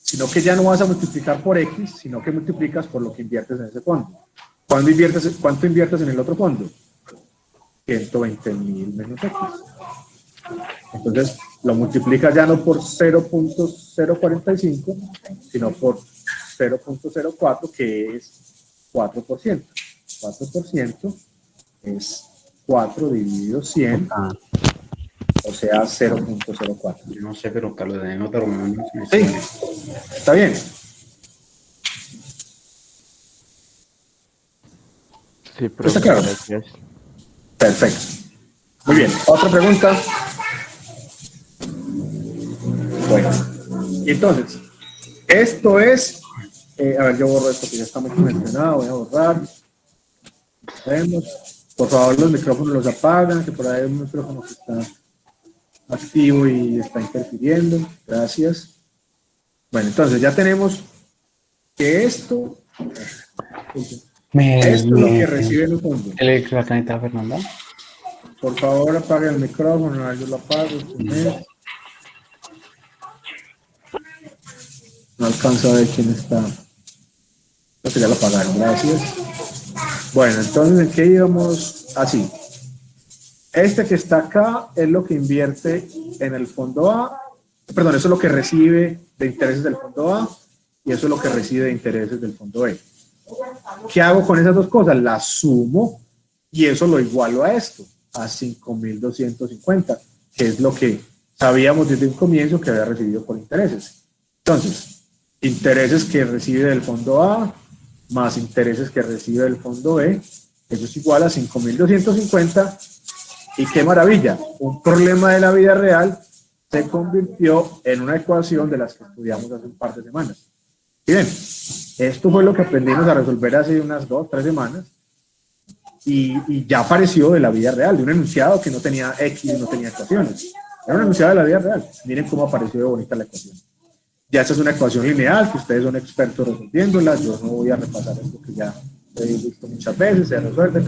sino que ya no vas a multiplicar por X, sino que multiplicas por lo que inviertes en ese fondo. ¿Cuánto inviertes en el otro fondo? 120.000 menos X. Entonces, lo multiplicas ya no por 0.045, sino por 0.04, que es 4%. 4% es 4 dividido 100, o sea, 0.04. Yo no sé, pero Carlos de nota, sí, está bien. Sí, pero ¿Está claro? gracias. Perfecto. Muy bien. ¿Otra pregunta? Bueno, y entonces, esto es, a ver, yo borro esto que ya está muy mencionado, voy a borrar. Vemos. Por favor, los micrófonos los apagan, que por ahí hay un micrófono que está activo y está interfiriendo. Gracias. Bueno, entonces ya tenemos que esto es lo que recibe el fondo. La caneta Fernanda. Por favor, apague el micrófono, yo lo apago. No alcanzo a ver quién está. Creo que ya lo apagaron, gracias. Bueno, entonces, ¿en qué íbamos? Así. Este que está acá es lo que invierte en el fondo A. Perdón, eso es lo que recibe de intereses del fondo A y eso es lo que recibe de intereses del fondo B. ¿Qué hago con esas dos cosas? Las sumo y eso lo igualo a esto, a 5.250, que es lo que sabíamos desde un comienzo que había recibido por intereses. Entonces, intereses que recibe del fondo A más intereses que recibe del fondo B, eso es igual a 5.250. Y qué maravilla, un problema de la vida real se convirtió en una ecuación de las que estudiamos hace un par de semanas. Y bien, esto fue lo que aprendimos a resolver hace unas 2 o 3 semanas y ya apareció de la vida real, de un enunciado que no tenía X y no tenía ecuaciones. Era un enunciado de la vida real. Miren cómo apareció de bonita la ecuación. Ya esta es una ecuación lineal, que ustedes son expertos resolviéndola. Yo no voy a repasar esto que ya he visto muchas veces. Se resuelve,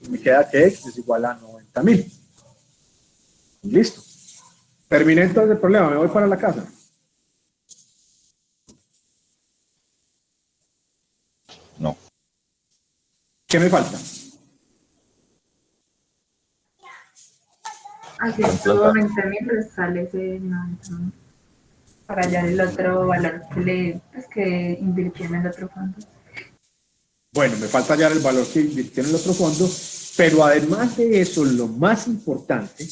y me queda que X es igual a 90.000. Y listo. Terminé entonces el problema, me voy para la casa. No. ¿Qué me falta? Así es, 90.000 resale ese 90.000 para hallar el otro valor que invirtió en el otro fondo. Bueno, me falta hallar el valor que invirtió en el otro fondo, pero además de eso, lo más importante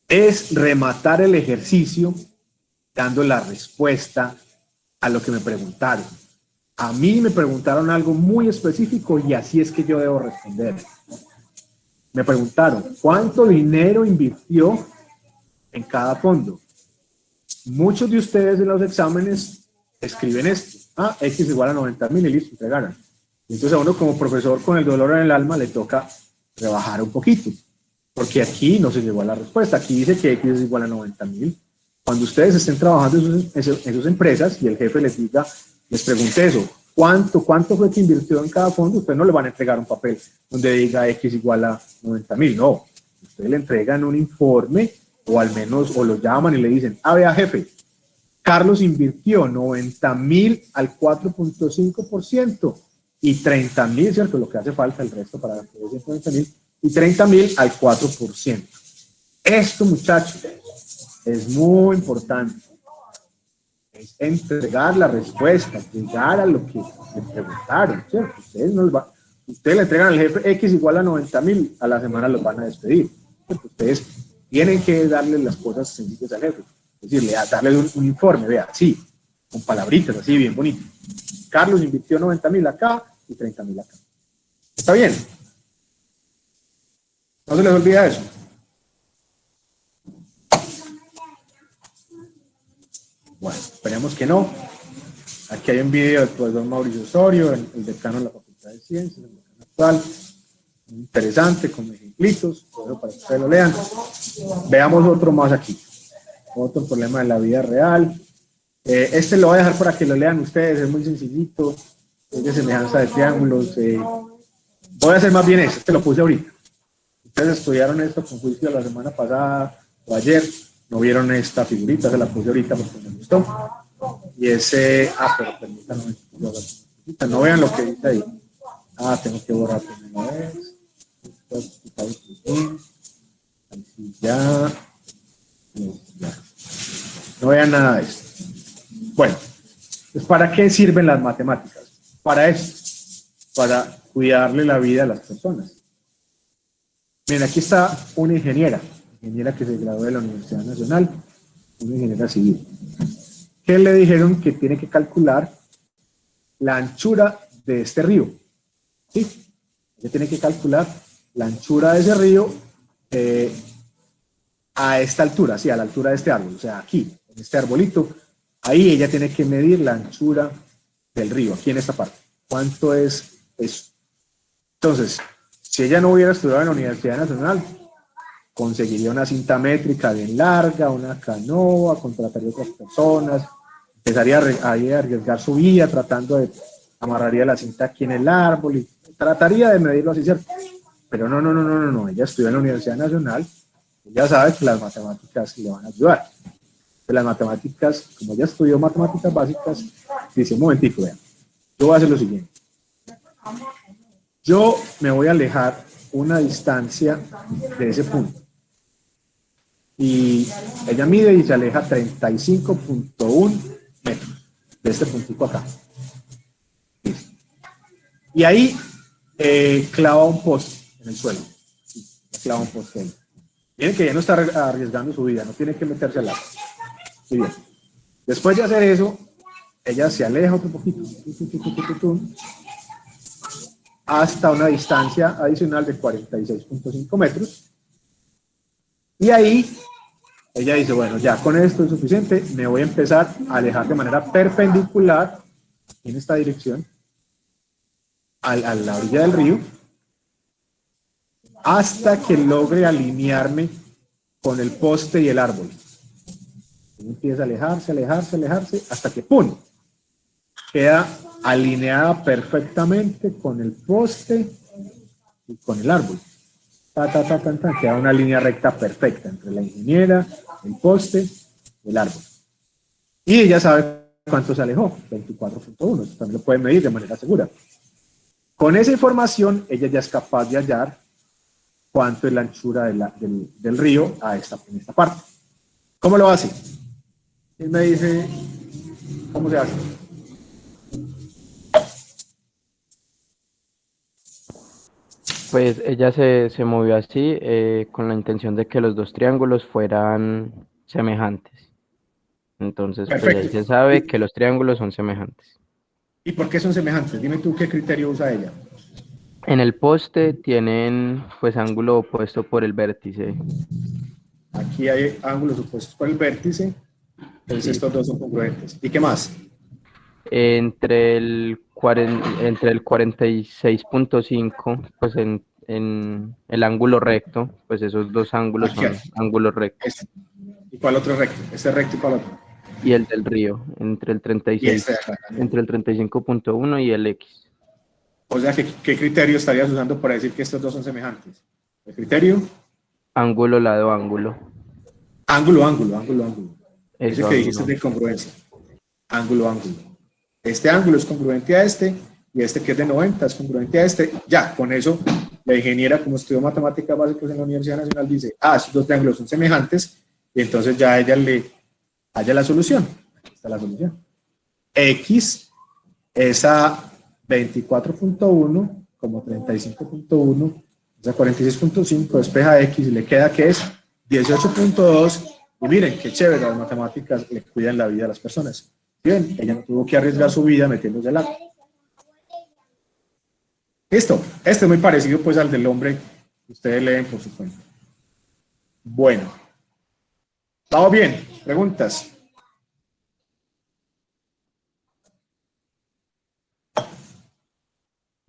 es rematar el ejercicio dando la respuesta a lo que me preguntaron. A mí me preguntaron algo muy específico y así es que yo debo responder. Me preguntaron, ¿cuánto dinero invirtió en cada fondo? Muchos de ustedes en los exámenes escriben esto. X igual a 90.000 y listo, entregaron. Entonces a uno como profesor con el dolor en el alma le toca rebajar un poquito, porque aquí no se llegó a la respuesta. Aquí dice que X es igual a 90.000. Cuando ustedes estén trabajando en sus empresas y el jefe les diga, les pregunte eso, ¿cuánto fue que invirtió en cada fondo? Ustedes no le van a entregar un papel donde diga X igual a 90.000, no. Ustedes le entregan un informe o al menos, o lo llaman y le dicen, vea jefe, Carlos invirtió 90.000 al 4.5% y 30.000, ¿cierto? Lo que hace falta, el resto para que 190.000 y 30.000 al 4%. Esto, muchachos, es muy importante. Es entregar la respuesta, llegar a lo que le preguntaron, ¿cierto? Ustedes le entregan al jefe X igual a 90.000, a la semana los van a despedir. ¿Cierto? Ustedes tienen que darle las cosas sencillas al jefe. Es decir, darle un informe, vea, sí, con palabritas, así, bien bonito. Carlos invirtió 90.000 acá y 30.000 acá. ¿Está bien? No se les olvida eso. Bueno, esperemos que no. Aquí hay un video del profesor Mauricio Osorio, el decano de la Facultad de Ciencias, el decano actual. Muy interesante, con ejemplitos, para que ustedes lo lean. Veamos otro más aquí. Otro problema de la vida real. Este lo voy a dejar para que lo lean ustedes, es muy sencillito, es de semejanza de triángulos. Voy a hacer más bien este lo puse ahorita. Ustedes estudiaron esto con juicio la semana pasada o ayer, no vieron esta figurita, se la puse ahorita porque me gustó. Y ese, pero permítanme, no vean lo que dice ahí. Tengo que borrar primero así ya. No vean nada de esto. Bueno, pues ¿para qué sirven las matemáticas? Para esto, para cuidarle la vida a las personas. Miren, aquí está una ingeniera que se graduó de la Universidad Nacional, una ingeniera civil, que le dijeron que tiene que calcular la anchura de este río. ¿Sí? Ella tiene que calcular la anchura de ese río a esta altura, sí, a la altura de este árbol, o sea, aquí, en este arbolito, ahí ella tiene que medir la anchura del río, aquí en esta parte. ¿Cuánto es eso? Entonces, si ella no hubiera estudiado en la Universidad Nacional, conseguiría una cinta métrica bien larga, una canoa, contrataría a otras personas, empezaría a arriesgar su vida tratando de amarraría la cinta aquí en el árbol y trataría de medirlo así, ¿cierto? Pero no, ella estudió en la Universidad Nacional, ella sabe que las matemáticas le van a ayudar. De las matemáticas, como ella estudió matemáticas básicas, dice, un momentico, vean, yo voy a hacer lo siguiente. Yo me voy a alejar una distancia de ese punto. Y ella mide y se aleja 35.1 metros de este puntito acá. Y ahí clava un poste en el suelo. Clava un poste ahí. Miren que ya no está arriesgando su vida, no tiene que meterse al agua. Muy bien. Después de hacer eso, ella se aleja otro poquito hasta una distancia adicional de 46.5 metros. Y ahí ella dice, bueno, ya con esto es suficiente, me voy a empezar a alejar de manera perpendicular en esta dirección a la orilla del río hasta que logre alinearme con el poste y el árbol. Y empieza a alejarse, hasta que ¡pum! Queda alineada perfectamente con el poste y con el árbol. Queda una línea recta perfecta entre la ingeniera, el poste y el árbol. Y ella sabe cuánto se alejó, 24.1, eso también lo puede medir de manera segura. Con esa información, ella ya es capaz de hallar cuánto es la anchura del río en esta parte. ¿Cómo lo hace? Él me dice, ¿cómo se hace? Pues ella se movió así con la intención de que los dos triángulos fueran semejantes. Entonces, pues ahí se sabe que los triángulos son semejantes. ¿Y por qué son semejantes? Dime tú qué criterio usa ella. En el poste tienen pues ángulo opuesto por el vértice. Aquí hay ángulos opuestos por el vértice, entonces sí. Estos dos son congruentes. ¿Y qué más? Entre el 46.5, pues en el ángulo recto, pues esos dos ángulos son ángulos rectos. ¿Y cuál otro recto? ¿Este recto y cuál otro? Y el del río, entre el 35.1 y el X. O sea, ¿qué criterio estarías usando para decir que estos dos son semejantes? ¿El criterio? Ángulo, lado, ángulo. Ángulo. Ese que dijiste ángulo. de congruencia. Ángulo. Este ángulo es congruente a este, y este que es de 90 es congruente a este. Ya, con eso, la ingeniera, como estudió matemáticas básicas en la Universidad Nacional, dice, estos dos triángulos son semejantes, y entonces ya ella le halla la solución. Aquí está la solución. X es a 24.1 como 35.1, es a 46.5, despeja X y le queda que es 18.2. Y miren, qué chévere, las matemáticas le cuidan la vida a las personas. Bien, ella no tuvo que arriesgar su vida metiéndose al agua. Listo, este es muy parecido pues al del hombre que ustedes leen por su cuenta. Bueno, ¿vamos bien? ¿Preguntas?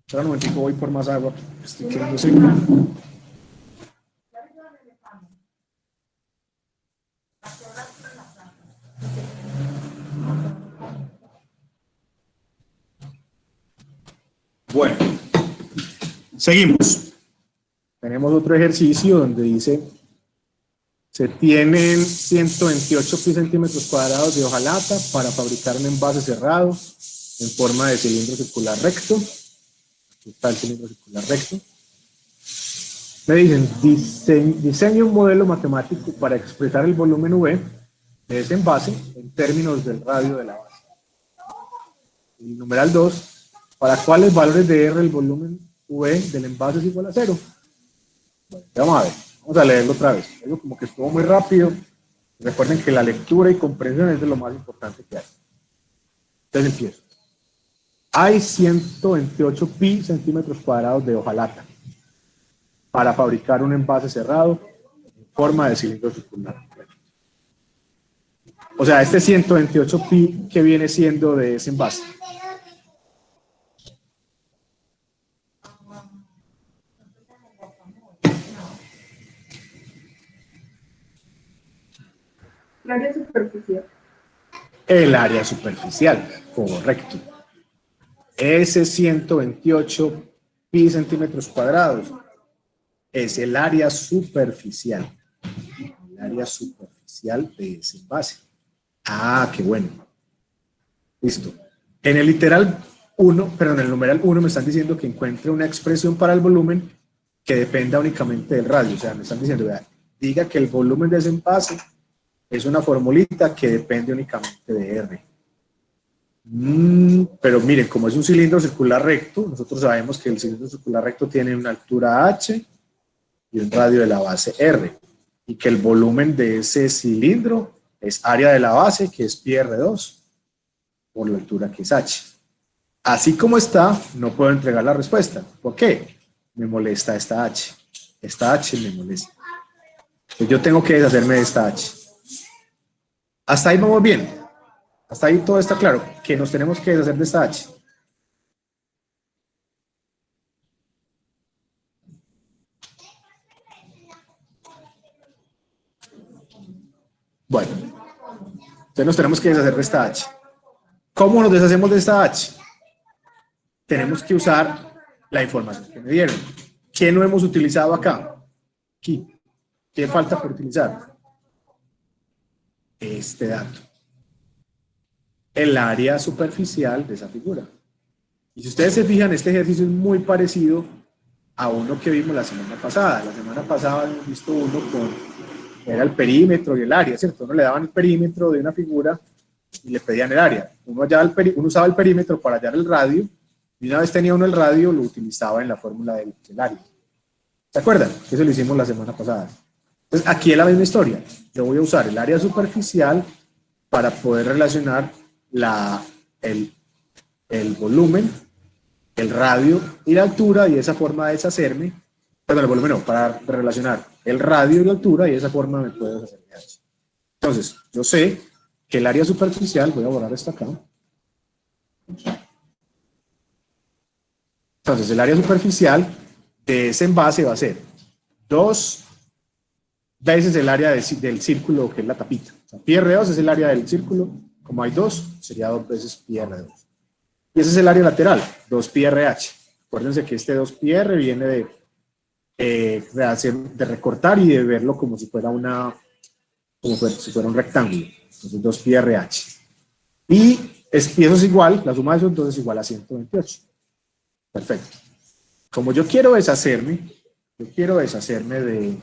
Espera un momentico, voy por más agua. Estoy quedando seco. Bueno, seguimos. Tenemos otro ejercicio donde dice, se tienen 128 pi centímetros cuadrados de hojalata para fabricar un envase cerrado en forma de cilindro circular recto. Aquí está el cilindro circular recto. Me dicen, diseña un modelo matemático para expresar el volumen V de ese envase en términos del radio de la base. El numeral 2. ¿Para cuáles valores de R el volumen V del envase es igual a 0? Bueno, vamos a ver, vamos a leerlo otra vez. Eso como que estuvo muy rápido. Recuerden que la lectura y comprensión es de lo más importante que hay. Entonces empiezo. Hay 128 pi centímetros cuadrados de hojalata para fabricar un envase cerrado en forma de cilindro circular. O sea, este 128 pi que viene siendo de ese envase. El área superficial. El área superficial, correcto. Ese 128 pi centímetros cuadrados es el área superficial. El área superficial de ese envase. Ah, qué bueno. Listo. En el literal 1, perdón, en el numeral 1 me están diciendo que encuentre una expresión para el volumen que dependa únicamente del radio. O sea, me están diciendo, vea, diga que el volumen de ese envase es una formulita que depende únicamente de R. Pero miren, como es un cilindro circular recto, nosotros sabemos que el cilindro circular recto tiene una altura H y un radio de la base R. Y que el volumen de ese cilindro es área de la base, que es pi R2, por la altura que es H. Así como está, no puedo entregar la respuesta. ¿Por qué? Me molesta esta H. Esta H me molesta. Pues yo tengo que deshacerme de esta H. Hasta ahí vamos bien. Hasta ahí todo está claro. Que nos tenemos que deshacer de esta H. Bueno. Entonces nos tenemos que deshacer de esta H. ¿Cómo nos deshacemos de esta H? Tenemos que usar la información que me dieron. ¿Qué no hemos utilizado acá? Aquí. ¿Qué falta por utilizar? Este dato. El área superficial de esa figura. Y si ustedes se fijan, este ejercicio es muy parecido a uno que vimos la semana pasada. La semana pasada hemos visto uno con, era el perímetro y el área, ¿cierto? Uno le daban el perímetro de una figura y le pedían el área. Uno usaba el perímetro para hallar el radio, y una vez tenía uno el radio, lo utilizaba en la fórmula del área. ¿Se acuerdan? Eso lo hicimos la semana pasada. Entonces, aquí es la misma historia. Yo voy a usar el área superficial para poder relacionar el volumen, el radio y la altura, y de esa forma deshacerme, perdón, el volumen no, para relacionar el radio y la altura, y de esa forma me puedo deshacer de H. Entonces, yo sé que el área superficial, voy a borrar esto acá. Entonces, el área superficial de ese envase va a ser 2 veces el área del círculo, que es la tapita. O sea, pi R2 es el área del círculo. Como hay 2, sería 2 veces pi R2. Y ese es el área lateral, 2 pi RH. Acuérdense que este 2 pi R viene de recortar y de verlo como si fuera si fuera un rectángulo. Entonces 2 pi RH. Y eso es igual, la suma de esos dos es igual a 128. Perfecto. Como yo quiero deshacerme de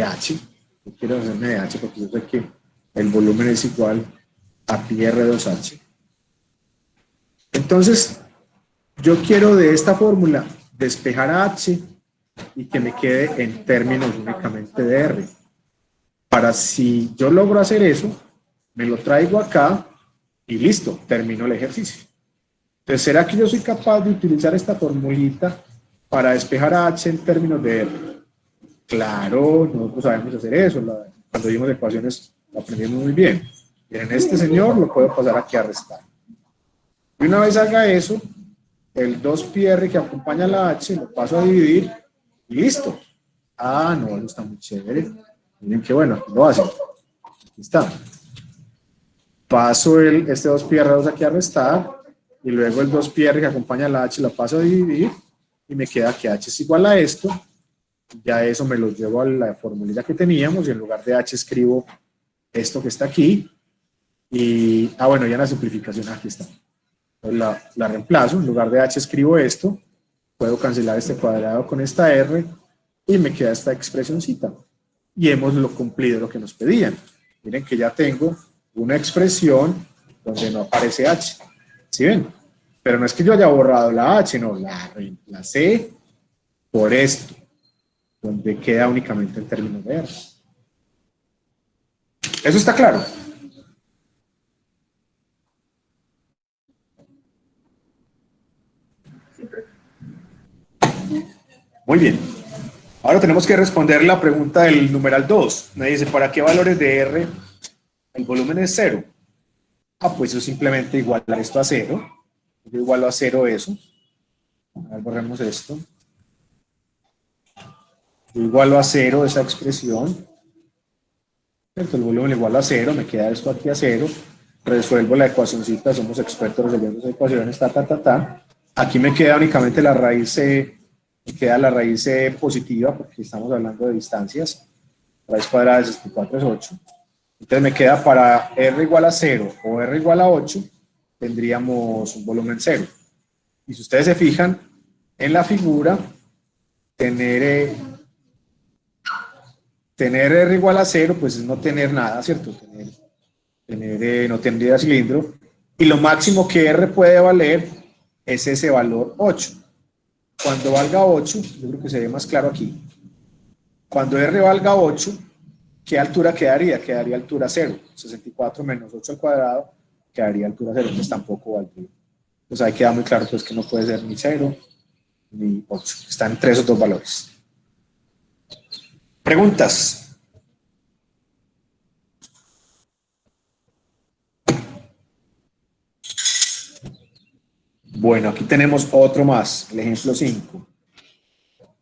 H. Yo quiero deshacerme de H porque yo sé que el volumen es igual a pi R2H. Entonces, yo quiero de esta fórmula despejar a H y que me quede en términos únicamente de R. Para si yo logro hacer eso, me lo traigo acá y listo, termino el ejercicio. Entonces, ¿será que yo soy capaz de utilizar esta formulita para despejar a H en términos de R? Claro, nosotros sabemos hacer eso. Cuando vimos ecuaciones lo aprendimos muy bien. Miren, este señor lo puedo pasar aquí a restar. Y una vez haga eso, el 2 pi R que acompaña a la H lo paso a dividir y listo. Ah, no, eso está muy chévere. Miren qué bueno, aquí lo hacen. Aquí está. Paso este 2 pi R2 aquí a restar y luego el 2 pi R que acompaña a la H lo paso a dividir y me queda que H es igual a esto. Ya eso me lo llevo a la formulita que teníamos y en lugar de H escribo esto que está aquí. Y, bueno, ya en la simplificación aquí está. La reemplazo, en lugar de H escribo esto, puedo cancelar este cuadrado con esta R y me queda esta expresioncita. Y hemos cumplido lo que nos pedían. Miren que ya tengo una expresión donde no aparece H. ¿Sí ven? Pero no es que yo haya borrado la H, no, la reemplacé por esto, donde queda únicamente en términos de R. ¿Eso está claro? Muy bien. Ahora tenemos que responder la pregunta del numeral 2. Me dice, ¿para qué valores de R el volumen es 0? Ah, pues eso simplemente igualar esto a 0. Yo igualo a 0 eso. A ver, borremos esto. Yo igualo a 0 esa expresión, ¿cierto? El volumen igual a 0, me queda esto aquí a 0, resuelvo la ecuacióncita, somos expertos resolviendo esas ecuaciones, ta. Aquí me queda únicamente la raíz C, me queda la raíz C positiva, porque estamos hablando de distancias, raíz cuadrada de 64 es 8. Entonces me queda para R igual a 0 o R igual a 8, tendríamos un volumen 0. Y si ustedes se fijan en la figura, tener R igual a 0, pues es no tener nada, ¿cierto? No tendría cilindro. Y lo máximo que R puede valer es ese valor 8. Cuando valga 8, yo creo que se ve más claro aquí. Cuando R valga 8, ¿qué altura quedaría? Quedaría altura 0. 64 menos 8 al cuadrado quedaría altura 0, entonces tampoco valdría. Entonces ahí queda muy claro pues, que no puede ser ni 0 ni 8. Están entre esos dos valores. ¿Preguntas? Bueno, aquí tenemos otro más, el ejemplo 5.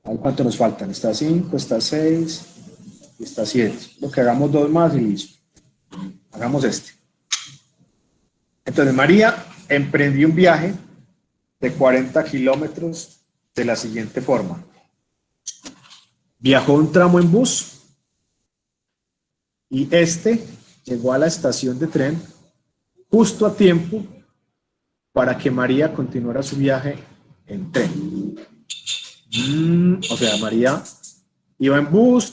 A ver cuánto nos faltan. Está 5, está 6 y está 7. Lo que hagamos dos más y listo. Hagamos este. Entonces, María emprendió un viaje de 40 kilómetros de la siguiente forma. Viajó un tramo en bus y este llegó a la estación de tren justo a tiempo para que María continuara su viaje en tren. O sea, María iba en bus,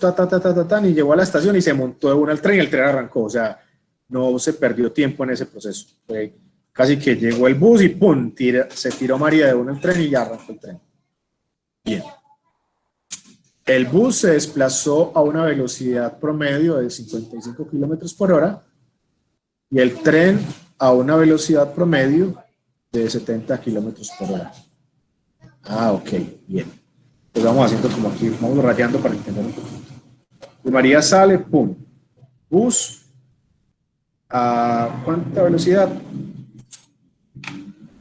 y llegó a la estación y se montó de una al tren y el tren arrancó. O sea, no se perdió tiempo en ese proceso. Fue casi que llegó el bus y ¡pum! Se tiró María de una al tren y ya arrancó el tren. Bien. El bus se desplazó a una velocidad promedio de 55 kilómetros por hora y el tren a una velocidad promedio de 70 kilómetros por hora. Ok, bien. Pues vamos haciendo como aquí, vamos rayando para entender un poquito. Y María sale, ¡pum! Bus, ¿a cuánta velocidad?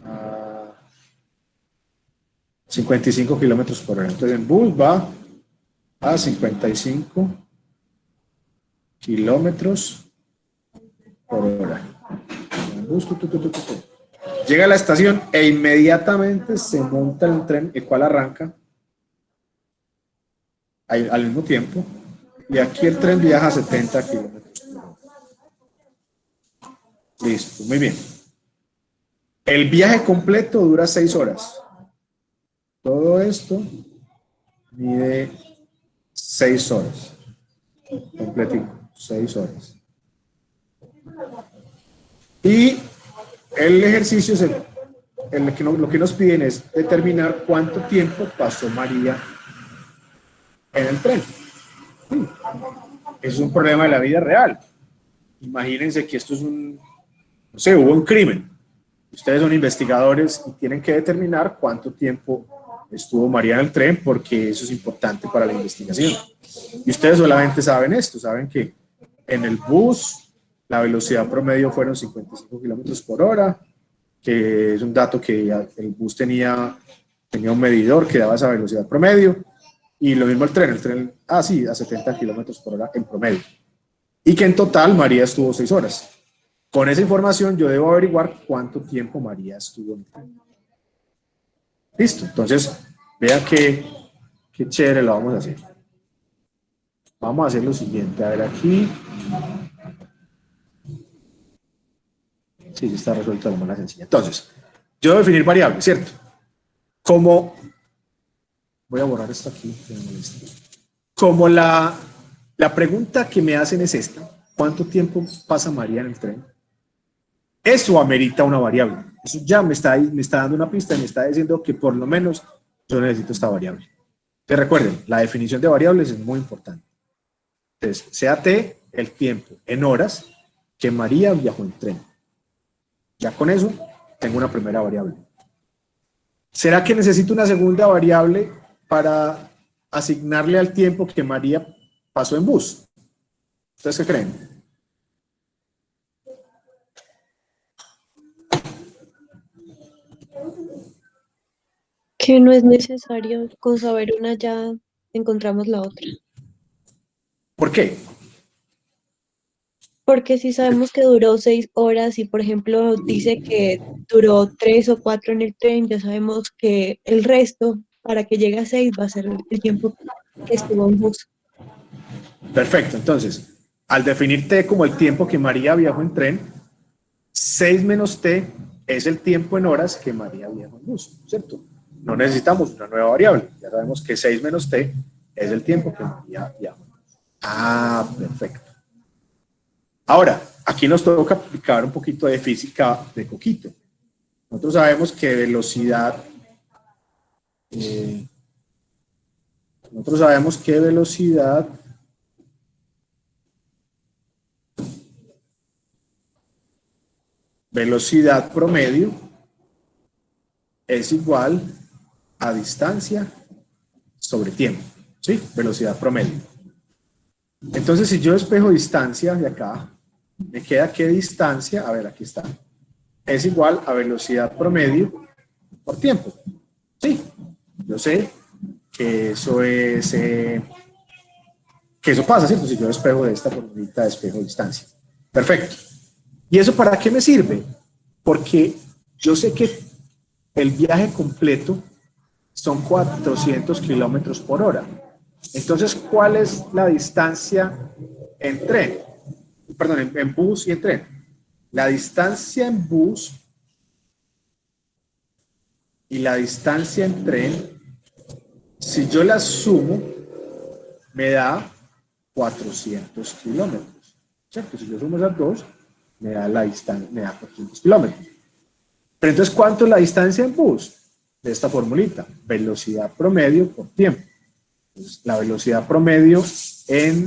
A 55 kilómetros por hora. Entonces el bus va a 55 kilómetros por hora. El bus, llega a la estación e inmediatamente se monta en el tren, el cual arranca al mismo tiempo, y aquí el tren viaja a 70 kilómetros por hora. Listo, muy bien. El viaje completo dura 6 horas. Todo esto mide 6 horas. Completico, 6 horas. Y el ejercicio, lo que nos piden es determinar cuánto tiempo pasó María en el tren. Es un problema de la vida real. Imagínense que esto es no sé, hubo un crimen. Ustedes son investigadores y tienen que determinar cuánto tiempo estuvo María en el tren porque eso es importante para la investigación. Y ustedes solamente saben esto, saben que en el bus la velocidad promedio fueron 55 kilómetros por hora, que es un dato que el bus tenía un medidor que daba esa velocidad promedio, y lo mismo el tren, a 70 kilómetros por hora en promedio. Y que en total María estuvo 6 horas. Con esa información yo debo averiguar cuánto tiempo María estuvo en el tren. Listo, entonces vean qué chévere lo vamos a hacer. Vamos a hacer lo siguiente, a ver aquí. Sí, está resuelto de manera sencilla. Entonces, yo debo definir variables, ¿cierto? Voy a borrar esto aquí. Como la pregunta que me hacen es esta: ¿cuánto tiempo pasa María en el tren? Eso amerita una variable. Eso ya me está dando una pista y me está diciendo que por lo menos yo necesito esta variable. Entonces recuerden, la definición de variables es muy importante. Entonces, sea T el tiempo en horas que María viajó en tren. Ya con eso tengo una primera variable. ¿Será que necesito una segunda variable para asignarle al tiempo que María pasó en bus? ¿Ustedes qué creen? Que no es necesario, con saber una ya encontramos la otra. ¿Por qué? Porque si sabemos que duró 6 horas y, por ejemplo, dice que duró 3 o 4 en el tren, ya sabemos que el resto, para que llegue a 6, va a ser el tiempo que estuvo en bus. Perfecto, entonces, al definir T como el tiempo que María viajó en tren, 6 menos T es el tiempo en horas que María viajó en bus, ¿cierto? No necesitamos una nueva variable, ya sabemos que 6 menos T es el tiempo que María viajó en bus. Ah, perfecto. Ahora, aquí nos toca aplicar un poquito de física de coquito. Nosotros sabemos que velocidad, velocidad promedio es igual a distancia sobre tiempo, ¿sí? Velocidad promedio. Entonces, si yo despejo distancia de acá, me queda que distancia, a ver, aquí está, es igual a velocidad promedio por tiempo. Sí, yo sé que eso es, que eso pasa, ¿cierto? Si yo despejo de esta formulita, despejo distancia. Perfecto. ¿Y eso para qué me sirve? Porque yo sé que el viaje completo son 400 kilómetros por hora. Entonces, ¿cuál es la distancia en tren? Perdón, en bus y en tren. La distancia en bus y la distancia en tren, si yo las sumo, me da 400 kilómetros. ¿Cierto? Si yo sumo esas dos, me da la distancia, me da 400 kilómetros. Pero entonces, ¿cuánto es la distancia en bus? De esta formulita, velocidad promedio por tiempo. Entonces, la velocidad promedio en,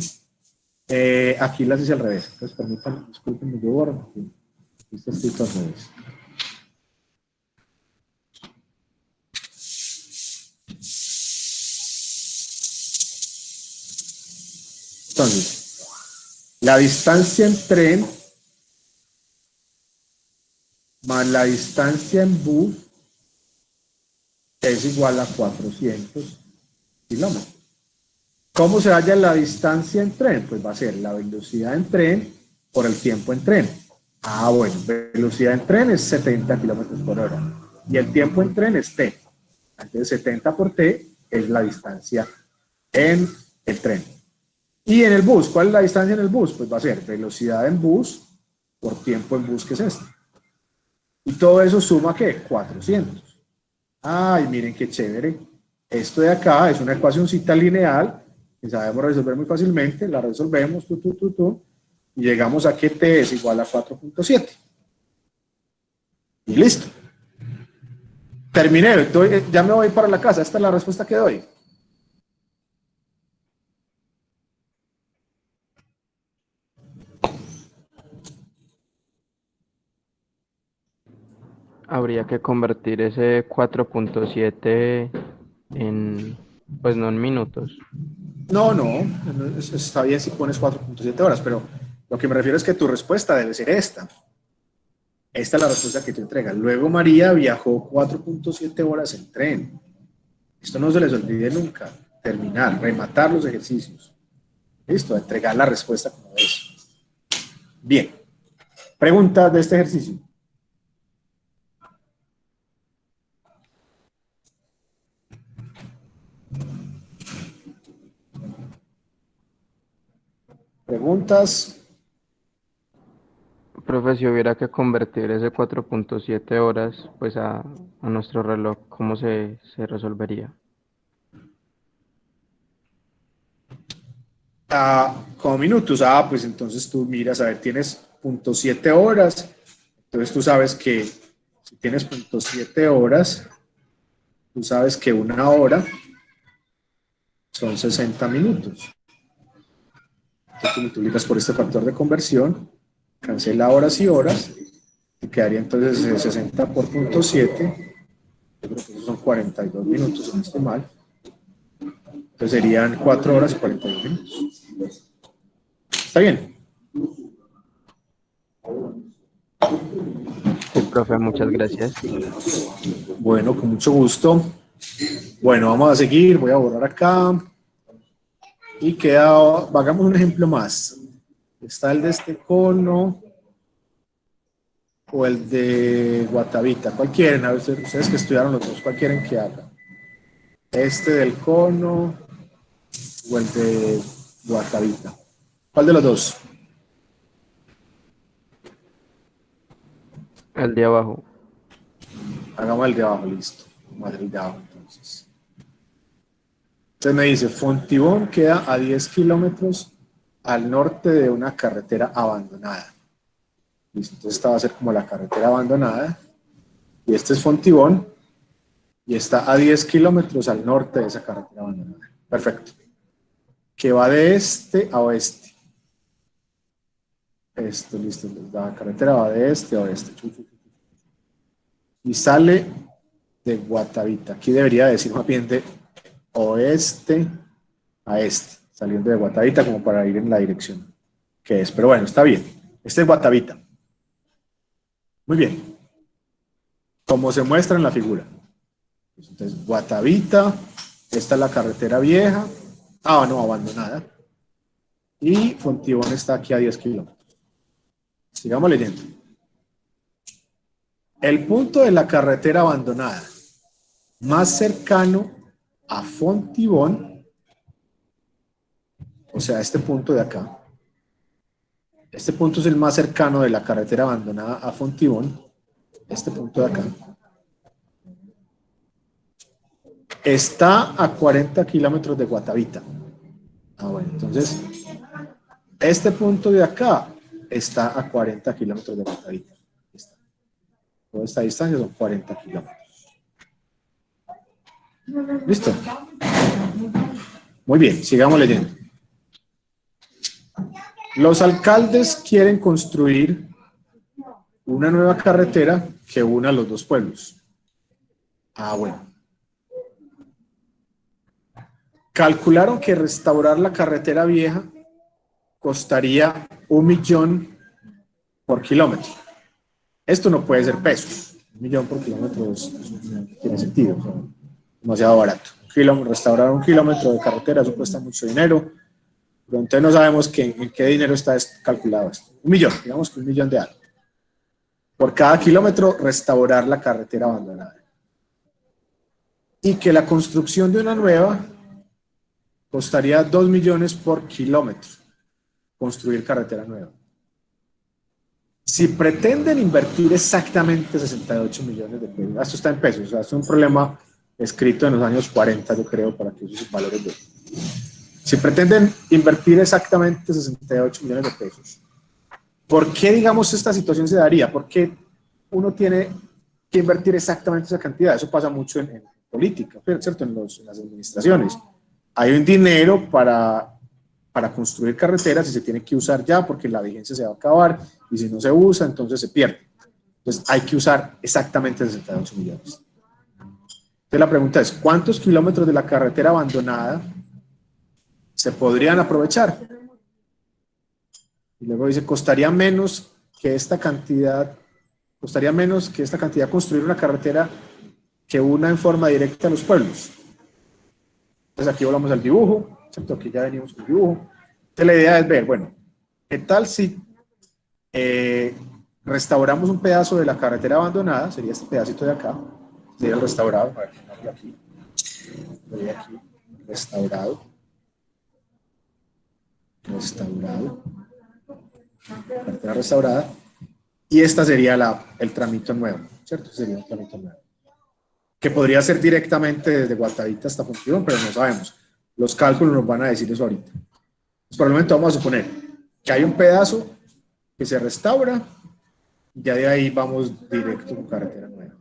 aquí las hice al revés. Entonces, permítanme, discúlpenme, yo borro. Está escrito al revés. Entonces, la distancia en tren más la distancia en bus es igual a 400 kilómetros. ¿Cómo se halla la distancia en tren? Pues va a ser la velocidad en tren por el tiempo en tren. Ah, bueno, velocidad en tren es 70 kilómetros por hora y el tiempo en tren es T. Entonces 70 por T es la distancia en el tren. Y en el bus, ¿cuál es la distancia en el bus? Pues va a ser velocidad en bus por tiempo en bus, que es este. Y todo eso suma, ¿qué? 400. Ay, miren qué chévere. Esto de acá es una ecuacióncita lineal que sabemos resolver muy fácilmente. La resolvemos, y llegamos a que T es igual a 4.7. Y listo. Terminé. Ya me voy para la casa. Esta es la respuesta que doy. Habría que convertir ese 4.7 en, pues no en minutos. No, está bien si pones 4.7 horas, pero lo que me refiero es que tu respuesta debe ser esta. Esta es la respuesta que te entrega. Luego María viajó 4.7 horas en tren. Esto no se les olvide nunca. Terminar, rematar los ejercicios. Listo, entregar la respuesta como es. Bien. Preguntas de este ejercicio. ¿Preguntas? Profe, si hubiera que convertir ese 4.7 horas pues a nuestro reloj, ¿cómo se resolvería? Como minutos. Pues entonces tú miras, a ver, tienes 0.7 horas. Entonces tú sabes que si tienes 0.7 horas, tú sabes que una hora son 60 minutos. Entonces tú multiplicas por este factor de conversión, cancela horas y horas, y quedaría entonces 60 por 0.7, yo creo que esos son 42 minutos, si no estoy mal. Entonces serían 4 horas y 42 minutos. ¿Está bien? Sí, profe, muchas gracias. Bueno, con mucho gusto. Bueno, vamos a seguir, voy a borrar acá. Y queda, hagamos un ejemplo más. Está el de este cono o el de Guatavita. ¿Cuál quieren? A ver, ustedes que estudiaron los dos, ¿cuál quieren que haga? ¿Este del cono o el de Guatavita? ¿Cuál de los dos? El de abajo. Hagamos el de abajo, listo. Vamos a hacer el de abajo entonces. Entonces me dice, Fontibón queda a 10 kilómetros al norte de una carretera abandonada. Listo, entonces esta va a ser como la carretera abandonada. Y este es Fontibón. Y está a 10 kilómetros al norte de esa carretera abandonada. Perfecto. Que va de este a oeste. Esto, listo. La carretera va de este a oeste. Y sale de Guatavita. Aquí debería decir más bien de oeste a este, saliendo de Guatavita como para ir en la dirección que es. Pero bueno, está bien. Este es Guatavita. Muy bien. Como se muestra en la figura. Entonces, Guatavita, esta es la carretera vieja. Ah, no, abandonada. Y Fontibón está aquí a 10 kilómetros. Sigamos leyendo. El punto de la carretera abandonada más cercano a Fontibón, o sea, este punto de acá. Este punto es el más cercano de la carretera abandonada a Fontibón. Este punto de acá. Está a 40 kilómetros de Guatavita. Ah, bueno, entonces, este punto de acá está a 40 kilómetros de Guatavita. Toda esta distancia son 40 kilómetros. ¿Listo? Muy bien, sigamos leyendo. Los alcaldes quieren construir una nueva carretera que una los dos pueblos. Ah, bueno. Calcularon que restaurar la carretera vieja costaría 1 millón por kilómetro. Esto no puede ser pesos. 1 millón por kilómetro no tiene sentido. O sea, demasiado barato. Restaurar 1 kilómetro de carretera, eso cuesta mucho dinero. Pero entonces no sabemos en qué dinero está calculado esto. 1 millón, digamos que 1 millón de algo. Por cada kilómetro restaurar la carretera abandonada. Y que la construcción de una nueva costaría 2 millones por kilómetro. Construir carretera nueva. Si pretenden invertir exactamente 68 millones de pesos, esto está en pesos, o sea, es un problema escrito en los años 40, yo creo, para que esos valores de... Si pretenden invertir exactamente 68 millones de pesos, ¿por qué, digamos, esta situación se daría? ¿Por qué uno tiene que invertir exactamente esa cantidad? Eso pasa mucho en política, ¿cierto? En las administraciones. Hay un dinero para construir carreteras y se tiene que usar ya porque la vigencia se va a acabar y si no se usa, entonces se pierde. Entonces hay que usar exactamente 68 millones. Entonces la pregunta es, ¿cuántos kilómetros de la carretera abandonada se podrían aprovechar? Y luego dice, costaría menos que esta cantidad construir una carretera que una en forma directa a los pueblos. Entonces aquí volvamos al dibujo, ¿cierto? Aquí ya venimos con el dibujo. Entonces la idea es ver, bueno, ¿qué tal si restauramos un pedazo de la carretera abandonada? Sería este pedacito de acá, sería el restaurado, a ver, aquí, restaurado, carretera restaurada, y esta sería el tramito nuevo, ¿cierto? Sería un tramito nuevo, que podría ser directamente desde Guatavita hasta Fontibón, pero no sabemos. Los cálculos nos van a decir eso ahorita. Pues por el momento vamos a suponer que hay un pedazo que se restaura y ya de ahí vamos directo con carretera nueva.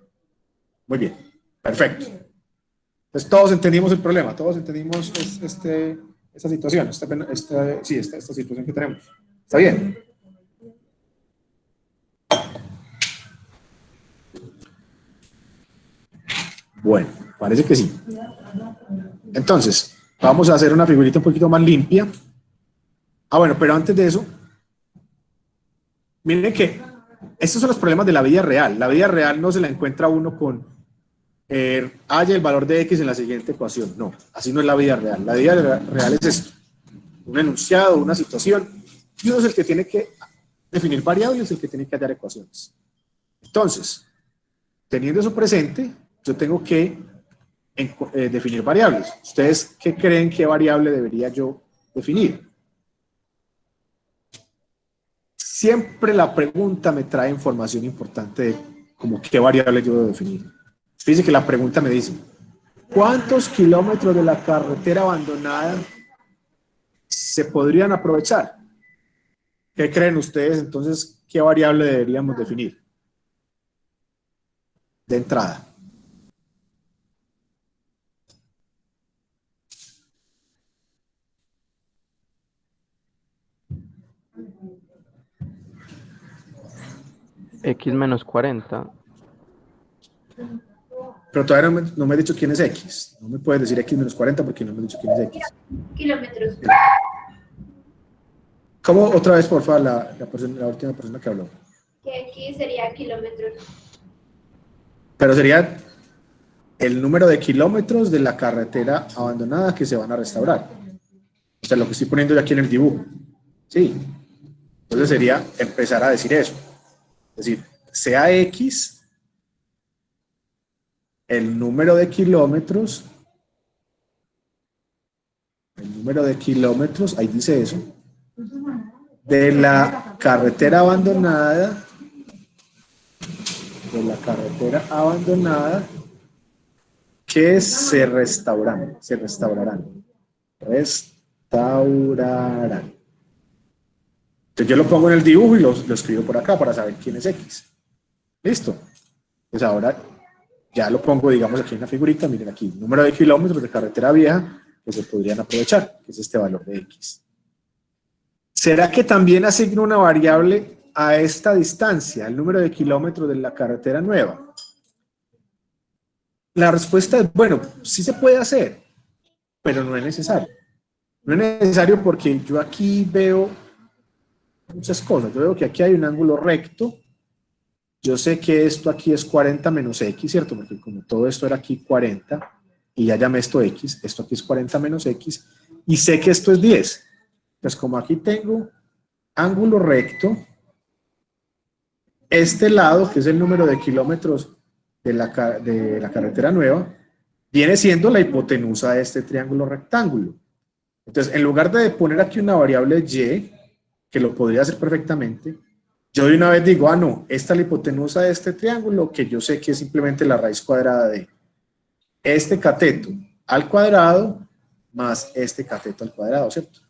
Muy bien, perfecto. Entonces todos entendimos el problema, todos entendimos esta situación, esta situación que tenemos. ¿Está bien? Bueno, parece que sí. Entonces, vamos a hacer una figurita un poquito más limpia. Ah, bueno, pero antes de eso, miren que estos son los problemas de la vida real. La vida real no se la encuentra uno con haya el valor de X en la siguiente ecuación. No, así no es la vida real. La vida real es esto. un enunciado, una situación, y uno es el que tiene que definir variables, el que tiene que hallar ecuaciones. Entonces, teniendo eso presente, yo tengo que definir variables. ¿Ustedes qué creen que variable debería yo definir? Siempre la pregunta me trae información importante de como qué variable yo debo definir. Fíjense que la pregunta me dice, ¿cuántos kilómetros de la carretera abandonada se podrían aprovechar? ¿Qué creen ustedes entonces? ¿Qué variable deberíamos definir? De entrada. X menos 40. Pero todavía no me he dicho quién es X. No me puedes decir X menos 40 porque no me he dicho quién es X. Kilómetros. ¿Cómo otra vez, por favor, la última persona que habló? Que X sería kilómetros. Pero sería el número de kilómetros de la carretera abandonada que se van a restaurar. O sea, lo que estoy poniendo yo aquí en el dibujo. Sí. Entonces sería empezar a decir eso. Es decir, sea X el número de kilómetros, ahí dice eso, de la carretera abandonada, que se restaurarán. Entonces yo lo pongo en el dibujo y lo escribo por acá para saber quién es X. Listo. Pues ahora ya lo pongo, digamos, aquí en la figurita. Miren aquí, número de kilómetros de carretera vieja que se podrían aprovechar, que es este valor de X. ¿Será que también asigno una variable a esta distancia, el número de kilómetros de la carretera nueva? La respuesta es, bueno, sí se puede hacer, pero no es necesario. No es necesario porque yo aquí veo muchas cosas. Yo veo que aquí hay un ángulo recto. Yo sé que esto aquí es 40 menos X, ¿cierto? Porque como todo esto era aquí 40, y ya llamé esto X, esto aquí es 40 menos X, y sé que esto es 10. Entonces, como aquí tengo ángulo recto, este lado, que es el número de kilómetros de la carretera nueva, viene siendo la hipotenusa de este triángulo rectángulo. Entonces, en lugar de poner aquí una variable Y, que lo podría hacer perfectamente, yo de una vez digo, no, esta es la hipotenusa de este triángulo, que yo sé que es simplemente la raíz cuadrada de este cateto al cuadrado más este cateto al cuadrado, ¿cierto?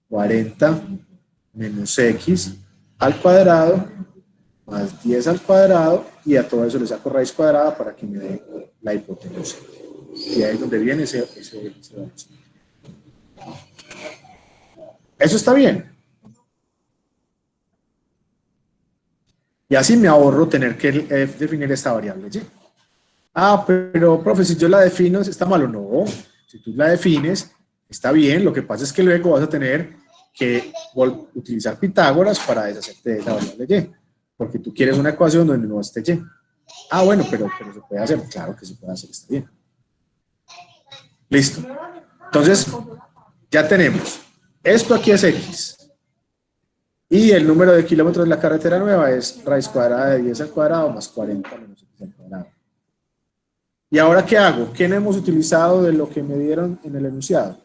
40 menos X al cuadrado más 10 al cuadrado, y a todo eso le saco raíz cuadrada para que me dé la hipotenusa. Y ahí es donde viene ese valor. Eso está bien. Y así me ahorro tener que definir esta variable, ¿sí? Pero, profe, si yo la defino, ¿está mal o no? Si tú la defines, está bien. Lo que pasa es que luego vas a tener que utilizar Pitágoras para deshacerte de esa variable Y. Porque tú quieres una ecuación donde no esté Y. Bueno, pero se puede hacer. Claro que se puede hacer, está bien. Listo. Entonces, ya tenemos. Esto aquí es X. Y el número de kilómetros de la carretera nueva es raíz cuadrada de 10 al cuadrado más 40 menos X al cuadrado. ¿Y ahora qué hago? ¿Qué no hemos utilizado de lo que me dieron en el enunciado?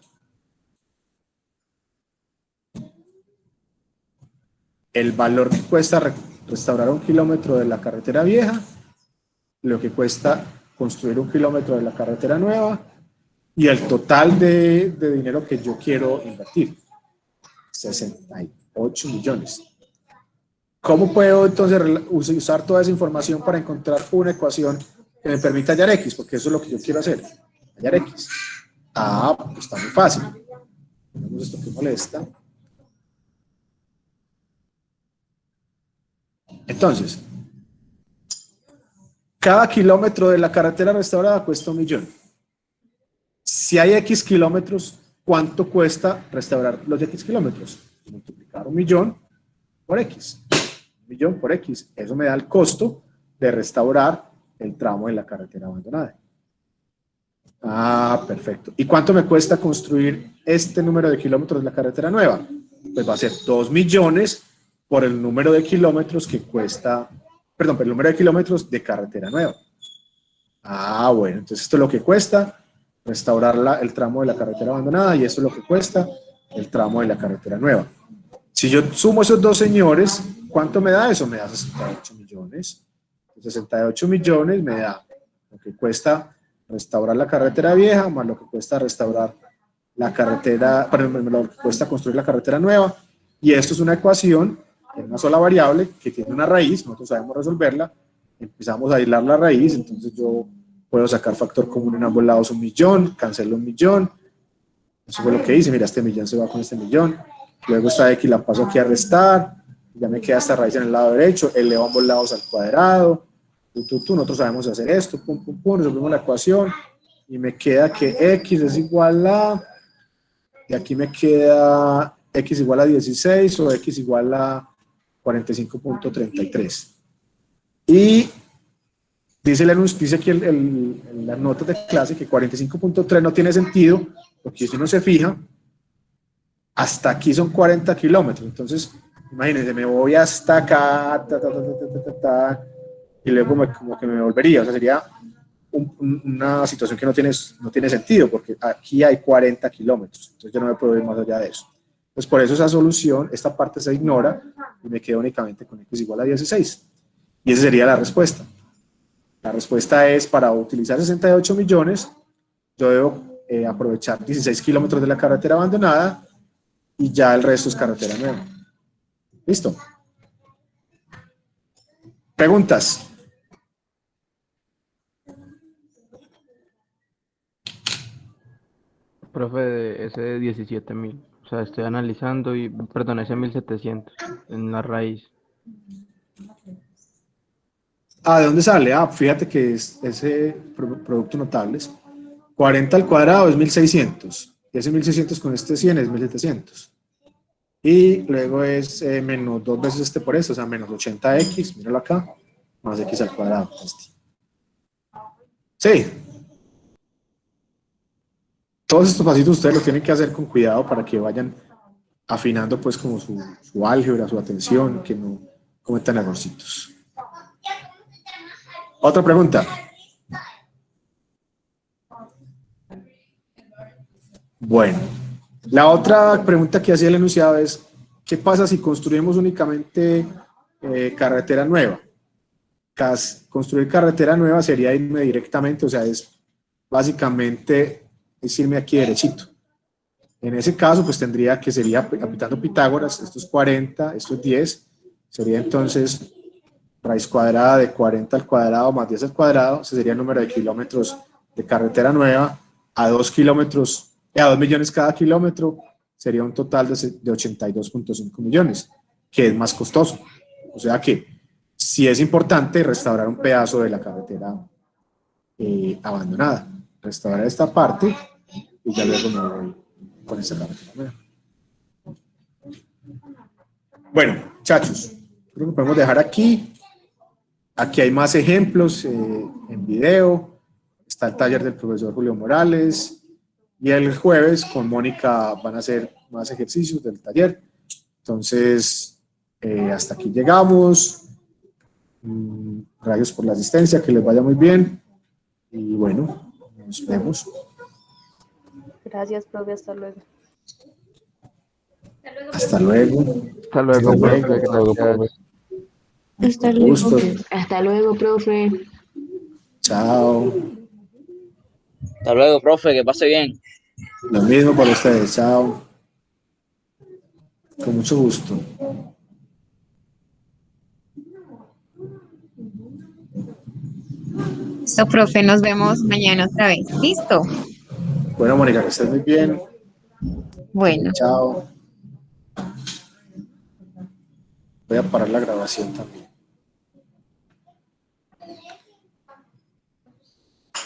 El valor que cuesta restaurar 1 kilómetro de la carretera vieja, lo que cuesta construir 1 kilómetro de la carretera nueva, y el total de dinero que yo quiero invertir. 68 millones. ¿Cómo puedo entonces usar toda esa información para encontrar una ecuación que me permita hallar X? Porque eso es lo que yo quiero hacer, hallar X. Pues está muy fácil. Ponemos esto que molesta. Entonces, cada kilómetro de la carretera restaurada cuesta 1 millón. Si hay X kilómetros, ¿cuánto cuesta restaurar los X kilómetros? Multiplicar 1 millón por X. 1 millón por X. Eso me da el costo de restaurar el tramo de la carretera abandonada. Ah, perfecto. ¿Y cuánto me cuesta construir este número de kilómetros de la carretera nueva? Pues va a ser 2 millones por el número de kilómetros que cuesta, perdón, por el número de kilómetros de carretera nueva. Ah, bueno, entonces esto es lo que cuesta restaurar el tramo de la carretera abandonada y esto es lo que cuesta el tramo de la carretera nueva. Si yo sumo esos dos señores, ¿cuánto me da eso? Me da 68 millones. 68 millones me da lo que cuesta restaurar la carretera vieja más lo que cuesta restaurar la carretera, perdón, lo que cuesta construir la carretera nueva. Y esto es una ecuación en una sola variable que tiene una raíz, nosotros sabemos resolverla, empezamos a aislar la raíz, entonces yo puedo sacar factor común en ambos lados 1.000.000, cancelo 1.000.000, eso fue lo que hice, mira, este millón se va con este millón, luego esta x la paso aquí a restar, ya me queda esta raíz en el lado derecho, elevo ambos lados al cuadrado, nosotros sabemos hacer esto, pum, pum, pum, resolvemos la ecuación, y me queda que x es igual a, y aquí me queda x igual a 16 o x igual a 45.33. Y dice aquí en las notas de clase que 45.3 no tiene sentido, porque si uno se fija, hasta aquí son 40 kilómetros. Entonces, imagínense, me voy hasta acá, y luego como que me volvería. O sea, sería una situación que no tiene sentido, porque aquí hay 40 kilómetros. Entonces, yo no me puedo ir más allá de eso. Pues por eso esa solución, esta parte se ignora y me quedo únicamente con x igual a 16. Y esa sería la respuesta. La respuesta es, para utilizar 68 millones, yo debo aprovechar 16 kilómetros de la carretera abandonada y ya el resto es carretera nueva. ¿Listo? ¿Preguntas? Profe, ese de 17.000. O sea, estoy analizando y, perdón, ese 1.700 en la raíz. ¿De dónde sale? Fíjate que es ese producto notables. 40 al cuadrado es 1.600. Y ese 1.600 con este 100 es 1.700. Y luego es menos 2 veces este por esto, o sea, menos 80x, míralo acá, más x al cuadrado. Sí. Todos estos pasitos ustedes los tienen que hacer con cuidado para que vayan afinando pues como su álgebra, su atención, que no cometan errorcitos. Otra pregunta. Bueno, la otra pregunta que hacía el enunciado es, ¿qué pasa si construimos únicamente carretera nueva? Construir carretera nueva sería irme directamente, o sea, es básicamente es irme aquí derechito. En ese caso, pues tendría que, sería aplicando Pitágoras, esto es 40, esto es 10, sería entonces raíz cuadrada de 40 al cuadrado más 10 al cuadrado, ese sería el número de kilómetros de carretera nueva, a 2 kilómetros, a 2 millones cada kilómetro, sería un total de 82.5 millones, que es más costoso. O sea que sí es importante restaurar un pedazo de la carretera abandonada, restaurar esta parte y ya luego me voy con esta carretera nueva. Bueno, muchachos, creo que podemos dejar aquí. Aquí hay más ejemplos en video. Está el taller del profesor Julio Morales. Y el jueves con Mónica van a hacer más ejercicios del taller. Entonces, hasta aquí llegamos. Gracias por la asistencia, que les vaya muy bien. Y bueno, nos vemos. Gracias, profe. Hasta luego. Hasta luego. Hasta luego, profe. Gracias. Hasta luego. Gusto. Hasta luego, profe. Chao. Hasta luego, profe, que pase bien. Lo mismo para ustedes. Chao. Con mucho gusto. Listo, profe, nos vemos mañana otra vez. ¿Listo? Bueno, Mónica, que estés muy bien. Bueno. Chao. Voy a parar la grabación también.